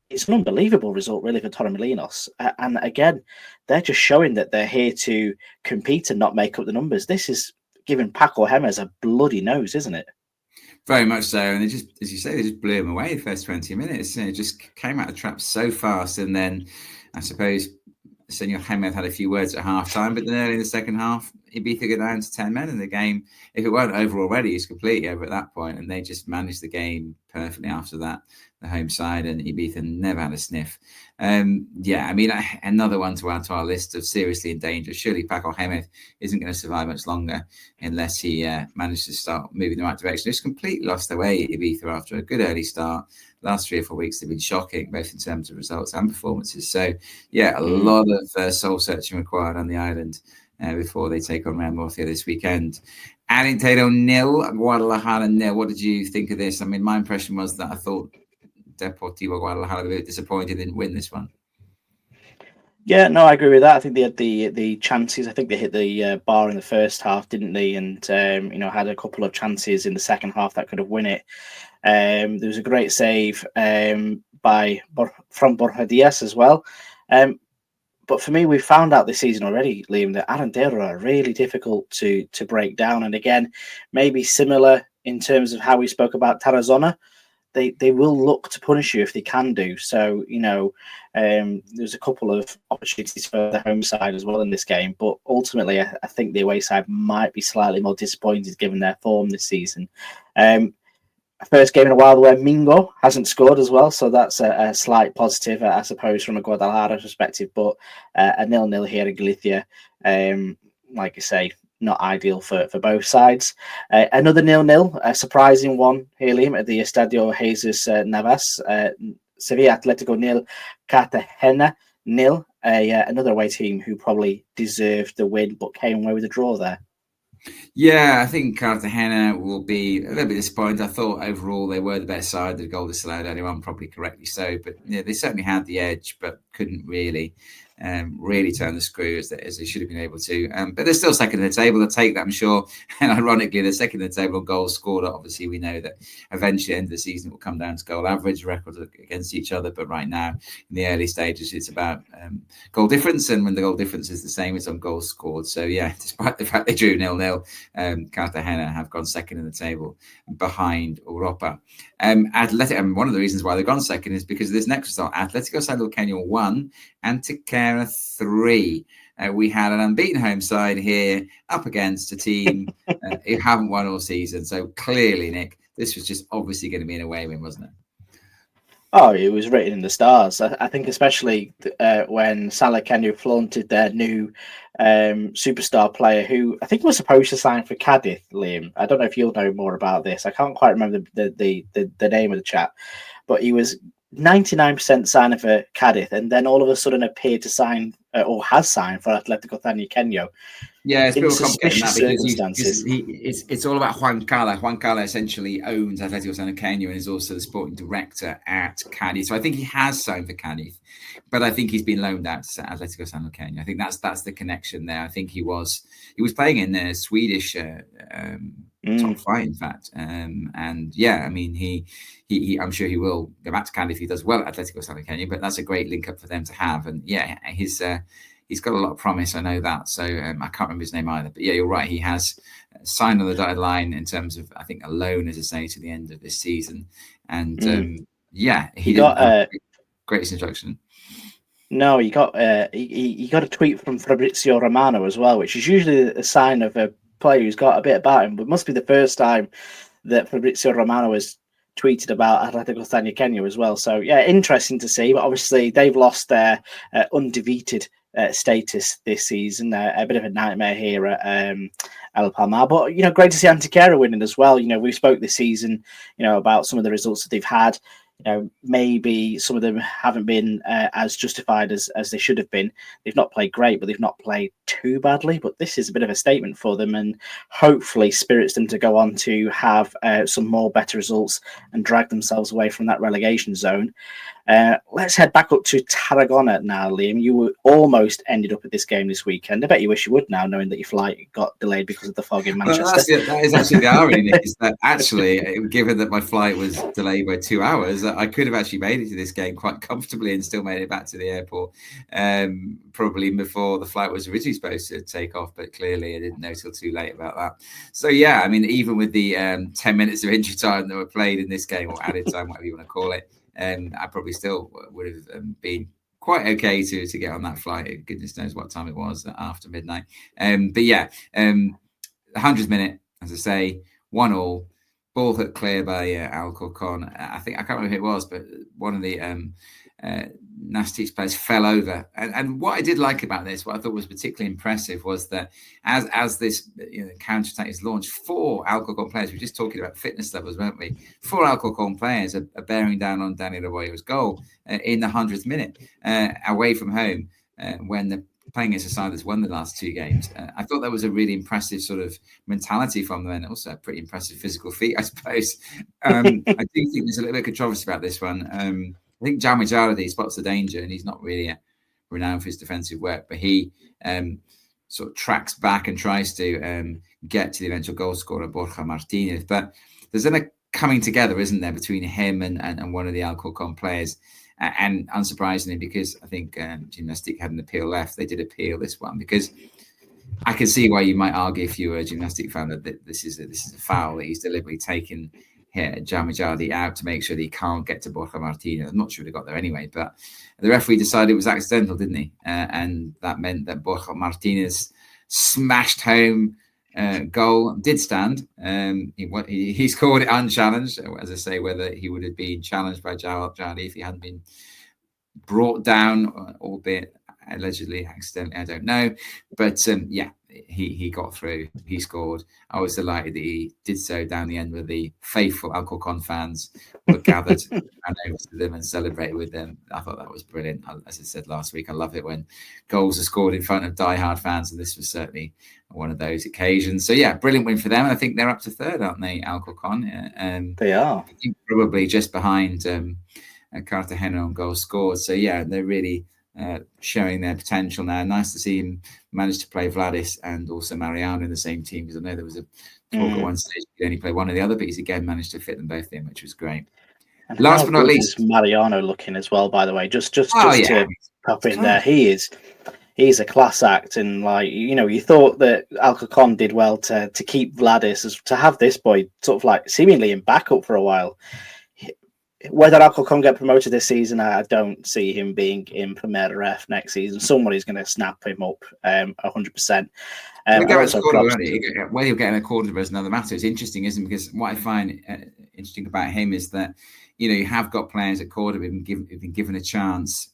it's an unbelievable result, really, for Torremolinos. And again, they're just showing that they're here to compete and not make up the numbers. This is giving Paco Gémez a bloody nose, isn't it? Very much so, and they just, as you say, they just blew him away the first 20 minutes. It just came out of the trap so fast, and then I suppose Senor Gémez had a few words at half-time, but then early in the second half, Ibiza got down to 10 men in the game. If it weren't over already, it's completely over at that point, and they just managed the game perfectly after that, the home side, and Ibiza never had a sniff. Another one to add to our list of seriously in danger. Surely Paco Gémez isn't going to survive much longer unless he manages to start moving in the right direction. Just completely lost their way, Ibiza, after a good early start. Last 3 or 4 weeks, they've been shocking, both in terms of results and performances. So, a lot of soul-searching required on the island before they take on Real Murcia this weekend. Alentejo 0, Guadalajara 0. What did you think of this? I mean, my impression was that I thought Deportivo Guadalajara a bit disappointed, didn't win this one. Yeah, no, I agree with that. I think they had the chances. I think they hit the bar in the first half, didn't they? And had a couple of chances in the second half that could have won it. There was a great save from Borja Diaz as well. But for me, we've found out this season already, Liam, that Arandero are really difficult to break down. And again, maybe similar in terms of how we spoke about Tarazona. They will look to punish you if they can do. So, there's a couple of opportunities for the home side as well in this game. But ultimately, I think the away side might be slightly more disappointed given their form this season. First game in a while where Mingo hasn't scored as well, so that's a slight positive, I suppose, from a Guadalajara perspective. But a 0-0 here in Galicia, like I say, not ideal for both sides. Another 0-0, a surprising one here, Liam, at the Estadio Jesus Navas. Sevilla Atletico 0, Cartagena 0. Another away team who probably deserved the win, but came away with a draw there. Yeah, I think Cartagena will be a little bit disappointed. I thought overall they were the best side. The goal disallowed anyone, probably correctly so. But they certainly had the edge, but couldn't really turn the screw as they should have been able to. But they're still second in the table. They'll take that, I'm sure. And ironically, they're second in the table on goals scored. Obviously, we know that eventually, at the end of the season, it will come down to goal average, records against each other. But right now, in the early stages, it's about goal difference. And when the goal difference is the same, it's on goals scored. So, yeah, despite the fact they drew 0-0, Cartagena have gone second in the table behind Europa. Athletic, one of the reasons why they've gone second is because of this next result. Atletico Sanluqueño 1, Antequera 3. We had an unbeaten home side here up against a team who haven't won all season. So clearly, Nick, this was just obviously going to be an away win, wasn't it? Oh, it was written in the stars. I think especially when Sanluqueño flaunted their new superstar player who I think was supposed to sign for Cadiz, Liam. I don't know if you'll know more about this. I can't quite remember the name of the chap, but he was 99% signing for Cadiz and then all of a sudden appeared to sign or has signed for Atletico Sanluqueño. Yeah, it's a bit more complicated than that circumstances. It's all about Juan Cala. Juan Cala essentially owns Atletico Sanluqueño and is also the sporting director at Cadiz. So I think he has signed for Cadiz, but I think he's been loaned out to Atletico Sanluqueño. I think that's the connection there. I think he was playing in the Swedish top flight, in fact. And yeah, I mean, he I'm sure he will go back to Cadiz if he does well at Atletico Sanluqueño. But that's a great link up for them to have. And yeah, he's got a lot of promise. I know that. So I can't remember his name either. But yeah, you're right. He has signed on the dotted line in terms of, I think, a loan, as I say, to the end of this season. And yeah, he got a greatest introduction. No, he got he got a tweet from Fabrizio Romano as well, which is usually a sign of a player who's got a bit about him. But it must be the first time that Fabrizio Romano has tweeted about Atletico Sanluqueño as well. So yeah, interesting to see. But obviously they've lost their undefeated status this season. A bit of a nightmare here at El Palmar. But great to see Antequera winning as well. We spoke this season, about some of the results that they've had. Maybe some of them haven't been as justified as they should have been. They've not played great, but they've not played too badly. But this is a bit of a statement for them and hopefully spirits them to go on to have some more better results and drag themselves away from that relegation zone. Let's head back up to Tarragona now, Liam. You almost ended up at this game this weekend. I bet you wish you would now, knowing that your flight got delayed because of the fog in Manchester. Well, that is actually the irony, Nick, is that actually, given that my flight was delayed by 2 hours, I could have actually made it to this game quite comfortably and still made it back to the airport, probably before the flight was originally supposed to take off, but clearly I didn't know till too late about that. So yeah, I mean, even with the 10 minutes of injury time that were played in this game, or added time, whatever you want to call it, I probably still would have been quite okay to get on that flight. Goodness knows what time it was after midnight. But yeah, 100th minute, as I say, 1-1. Ball hit clear by Alcorcon. I can't remember who it was, but one of the Nasty's players fell over. And what I did like about this, what I thought was particularly impressive, was that as this counter-attack is launched, 4 Alcorcon players, we're just talking about fitness levels, weren't we? 4 Alcorcon players are bearing down on Dani Rebollo's goal in the 100th minute, away from home, when the playing against a side that's won the last 2 games. I thought that was a really impressive sort of mentality from them, and also a pretty impressive physical feat, I suppose. I do think there's a little bit of controversy about this one. I think Jaume Jardi spots the danger, and he's not really renowned for his defensive work, but he sort of tracks back and tries to get to the eventual goal scorer, Borja Martinez. But there's then a coming together, isn't there, between him and one of the Alcorcon players. And unsurprisingly, because I think Gymnastic had an appeal left, they did appeal this one, because I can see why you might argue, if you were a Gymnastic fan, that this is a foul, that he's deliberately taken Jamajadi out to make sure that he can't get to Borja Martinez. I'm not sure he got there anyway, but the referee decided it was accidental, didn't he? And that meant that Borja Martinez smashed home goal, did stand. He scored it unchallenged. As I say, whether he would have been challenged by Jadi if he hadn't been brought down, albeit allegedly accidentally, I don't know. But yeah, he got through. He scored. I was delighted that he did so down the end where the faithful Alcorcon fans were gathered and over to them and celebrated with them. I thought that was brilliant. As I said last week, I love it when goals are scored in front of diehard fans, and this was certainly one of those occasions. So yeah, brilliant win for them. And I think they're up to third, aren't they, Alcorcon? They are. I think probably just behind Cartagena on goals scored. So yeah, they're really showing their potential now. Nice to see him manage to play Vladis and also Mariano in the same team, because I know there was a talk at one stage he could only play one or the other, but he's again managed to fit them both in, which was great. And last but not least, Mariano looking as well, by the way, just to pop in there, he's a class act. And like, you thought that Alcorcon did well to keep Vladis, to have this boy sort of like seemingly in backup for a while. Whether Alcorcon get promoted this season, I don't see him being in Primera F next season. Somebody's going to snap him up 100%. Whether you're getting a Cordoba is another matter. It's interesting, isn't it? Because what I find interesting about him is that, you have got players at Cordoba who've been given a chance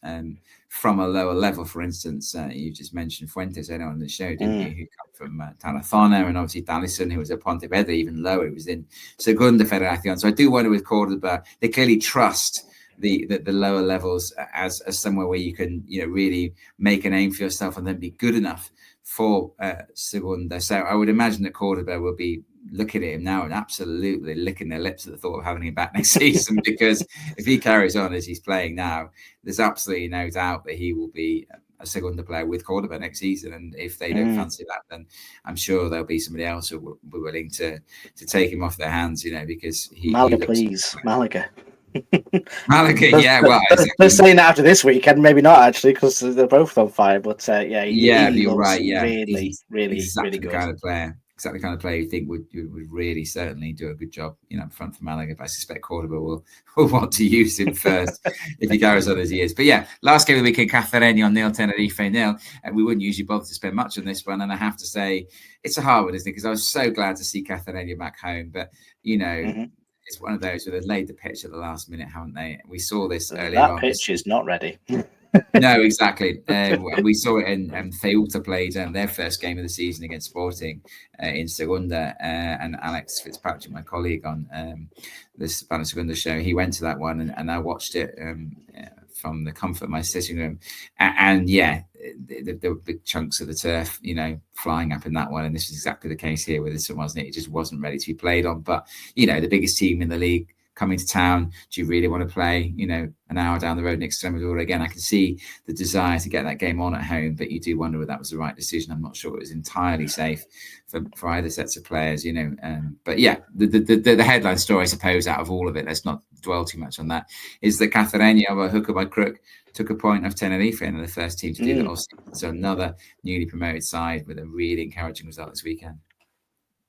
from a lower level. For instance, you just mentioned Fuentes on the show, didn't you? Who come from Tarazona, and obviously Dallison, who was at Pontevedra, even lower. He was in Segunda Federación. So I do wonder with Cordoba, they clearly trust the lower levels as somewhere where you can really make a name for yourself and then be good enough for Segunda. So I would imagine that Cordoba will be looking at him now and absolutely licking their lips at the thought of having him back next season, because if he carries on as he's playing now, there's absolutely no doubt that he will be a Segunda player with Cordoba next season. And if they don't fancy that, then I'm sure there'll be somebody else who will be willing to take him off their hands, because Malaga, please. Malaga, yeah. Well, they're saying that after this weekend, maybe not actually, because they're both on fire. But you're right. Yeah, really exactly good. Exactly the kind of player you think would really certainly do a good job, up front for Malaga. But I suspect Cordoba will want to use him first if he carries on as he is. But yeah, last game of the weekend, Cacereño 0, Tenerife 0. And we wouldn't usually bother to spend much on this one. And I have to say, it's a hard one, isn't it? Because I was so glad to see Cacereño back home. But, it's one of those where they've laid the pitch at the last minute, haven't they? We saw this earlier on. That pitch is not ready. No, exactly. We saw it in Ceuta played their first game of the season against Sporting in Segunda, and Alex Fitzpatrick, my colleague on the Spanish Segunda show, he went to that one, and I watched it from the comfort of my sitting room. And yeah, there were big chunks of the turf, flying up in that one. And this is exactly the case here with this one, wasn't it? It just wasn't ready to be played on. But, the biggest team in the league coming to town, do you really want to play, an hour down the road next to Extremadura again? I can see the desire to get that game on at home, but you do wonder whether that was the right decision. I'm not sure it was entirely safe for either sets of players, But yeah, the headline story, I suppose, out of all of it, let's not dwell too much on that, is that Cacereño, by hook or by crook, took a point of Tenerife and the first team to do that all season. So another newly promoted side with a really encouraging result this weekend.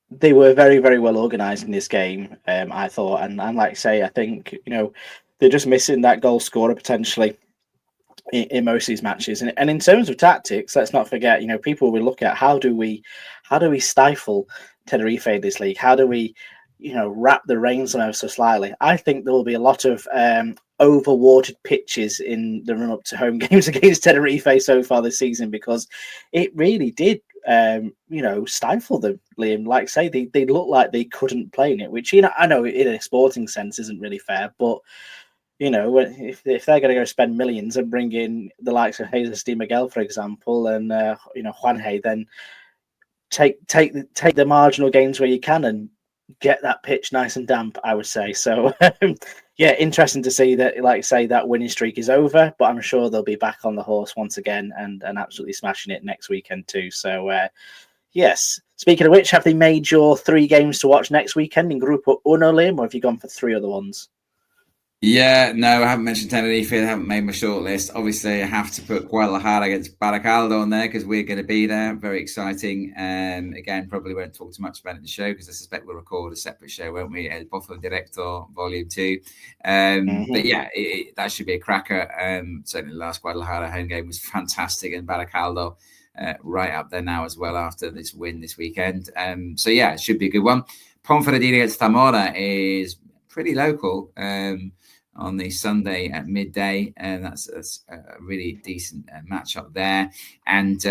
They were very, very well organised in this game, I thought. And like I say, I think, they're just missing that goal scorer potentially in most of these matches. And in terms of tactics, let's not forget, people will look at how do we stifle Tenerife in this league? How do we, wrap the reins on ever so slightly? I think there will be a lot of overwatered pitches in the run-up to home games against Tenerife so far this season, because it really did stifle them, Liam. Like say, they looked like they couldn't play in it, which I know in a sporting sense isn't really fair, but if they're going to go spend millions and bring in the likes of Jesus Di Miguel, for example, and Juanjo, then take the marginal gains where you can and get that pitch nice and damp, I would say. So Yeah, interesting to see that, like say, that winning streak is over, but I'm sure they'll be back on the horse once again and absolutely smashing it next weekend too. So, yes. Speaking of which, have they made your 3 games to watch next weekend in Grupo Uno, Liam, or have you gone for 3 other ones? Yeah, no, I haven't mentioned Tenerife. I haven't made my shortlist. Obviously, I have to put Guadalajara against Baracaldo on there because we're going to be there. Very exciting. Again, probably won't talk too much about it in the show because I suspect we'll record a separate show, won't we? El Bozo Directo Volume 2. But yeah, that should be a cracker. Certainly, the last Guadalajara home game was fantastic, and Baracaldo right up there now as well after this win this weekend. So yeah, it should be a good one. Ponferradina against Zamora is pretty local. On the Sunday at midday, and that's a really decent matchup there. And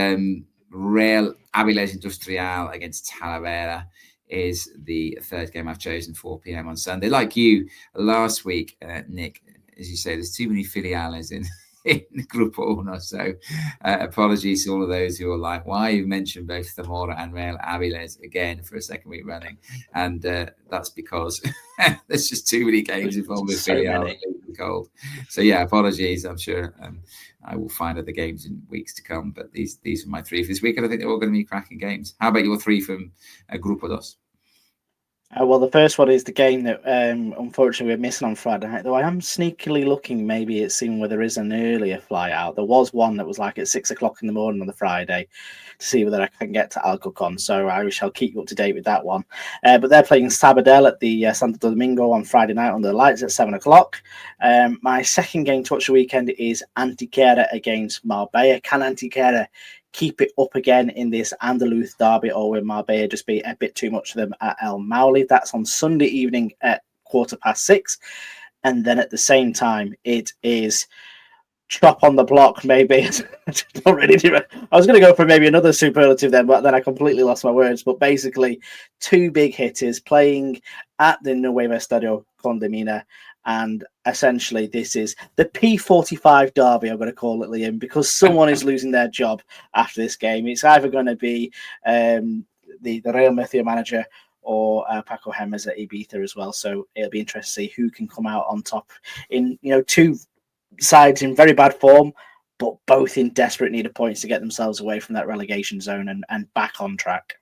Real Aviles Industrial against Talavera is the third game I've chosen, 4 p.m. on Sunday. Like you last week, Nick, as you say, there's too many filiales in Grupo Uno. So apologies to all of those who are like, why you mentioned both Zamora and Real Aviles again for a second week running. And that's because there's just too many games involved with filiales. Cold. So yeah, apologies. I'm sure I will find other games in weeks to come. But these are my 3 for this week. And I think they're all going to be cracking games. How about your 3 from Grupo Dos? Well, the first one is the game that unfortunately we're missing on Friday night, though I am sneakily looking maybe at seeing where there is an earlier fly out. There was one that was like at 6 o'clock in the morning on the Friday to see whether I can get to Alcorcon, so I shall keep you up to date with that one. But they're playing Sabadell at the Santo Domingo on Friday night under the lights at 7 o'clock. My second game to watch the weekend is Antequera against Marbella. Can Antequera keep it up again in this Andaluz derby, or will Marbella just be a bit too much for them at El Mauli? That's on Sunday evening at 6:15. And then at the same time, it is chop on the block, maybe. Don't really do it. I was going to go for maybe another superlative then, but then I completely lost my words. But basically, 2 big hitters playing at the Nuevo Estadio Condamina. And essentially, this is the P45 derby, I'm going to call it, Liam, because someone is losing their job after this game. It's either going to be the Real Murcia manager or Paco Gemes at Ibiza as well. So it'll be interesting to see who can come out on top in 2 sides in very bad form, but both in desperate need of points to get themselves away from that relegation zone and back on track.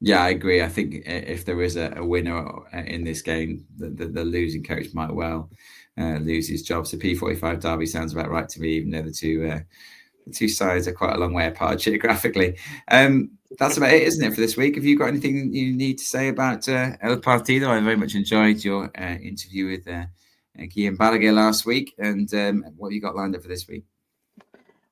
Yeah, I agree. I think if there is a winner in this game, the losing coach might well lose his job. So P45 derby sounds about right to me, even though the two sides are quite a long way apart geographically. That's about it, isn't it, for this week? Have you got anything you need to say about El Partido? I very much enjoyed your interview with Guillaume Balaguer last week. And what have you got lined up for this week?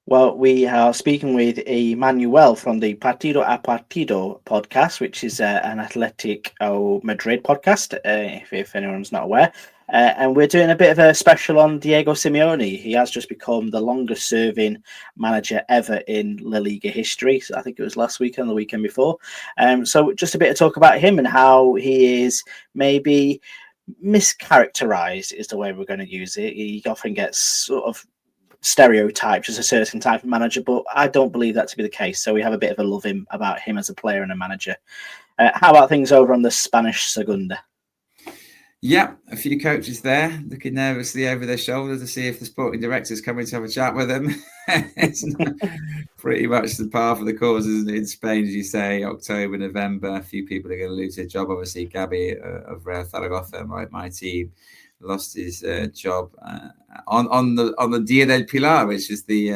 Well, we are speaking with Emmanuel from the Partido a Partido podcast, which is an Atletico Madrid podcast, if anyone's not aware. And we're doing a bit of a special on Diego Simeone. He has just become the longest serving manager ever in La Liga history. So I think it was last weekend, the weekend before. So just a bit of talk about him and how he is maybe mischaracterized is the way we're going to use it. He often gets sort of stereotypes as a certain type of manager, but I don't believe that to be the case. So we have a bit of a love him about him as a player and a manager. How about things over on the Spanish Segunda? Yeah, a few coaches there looking nervously over their shoulder to see if the sporting director's coming to have a chat with them. It's pretty much the par for the course, isn't it? In Spain, as you say, October, November, a few people are going to lose their job. Obviously, Gabi of Real Zaragoza, my team, lost his job on the Dia del Pilar, which is the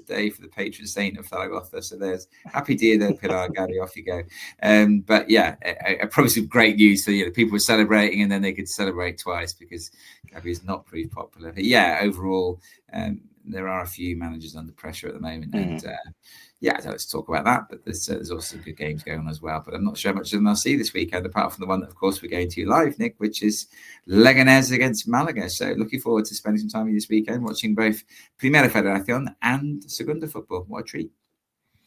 day for the patron saint of Zaragoza. So there's happy Dia del Pilar, Gabi, off you go. But yeah, probably some great news for people were celebrating, and then they could celebrate twice because Gabi is not proved popular. But yeah, overall, there are a few managers under pressure at the moment, and yeah, let's talk about that. But there's also some good games going on as well. But I'm not sure how much of them I'll see this weekend, apart from the one that, of course, we're going to live, Nick, which is Leganés against Malaga. So looking forward to spending some time with you this weekend, watching both Primera Federación and Segunda football. What a treat.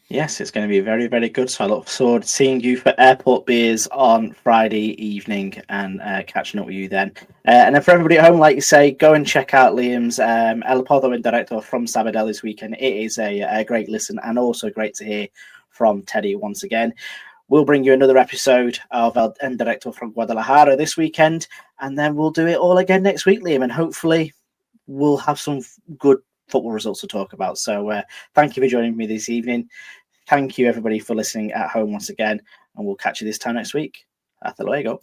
Yes, it's going to be very, very good. So I look forward to seeing you for Airport Beers on Friday evening and catching up with you then. And then for everybody at home, like you say, go and check out Liam's El Pozo en Directo from Sabadell this weekend. It is a great listen and also great to hear from Teddy once again. We'll bring you another episode of El Directo from Guadalajara this weekend. and then we'll do it all again next week, Liam, and hopefully we'll have some good football results to talk about. So thank you for joining me this evening. Thank you, everybody, for listening at home once again, and we'll catch you this time next week. Hasta luego.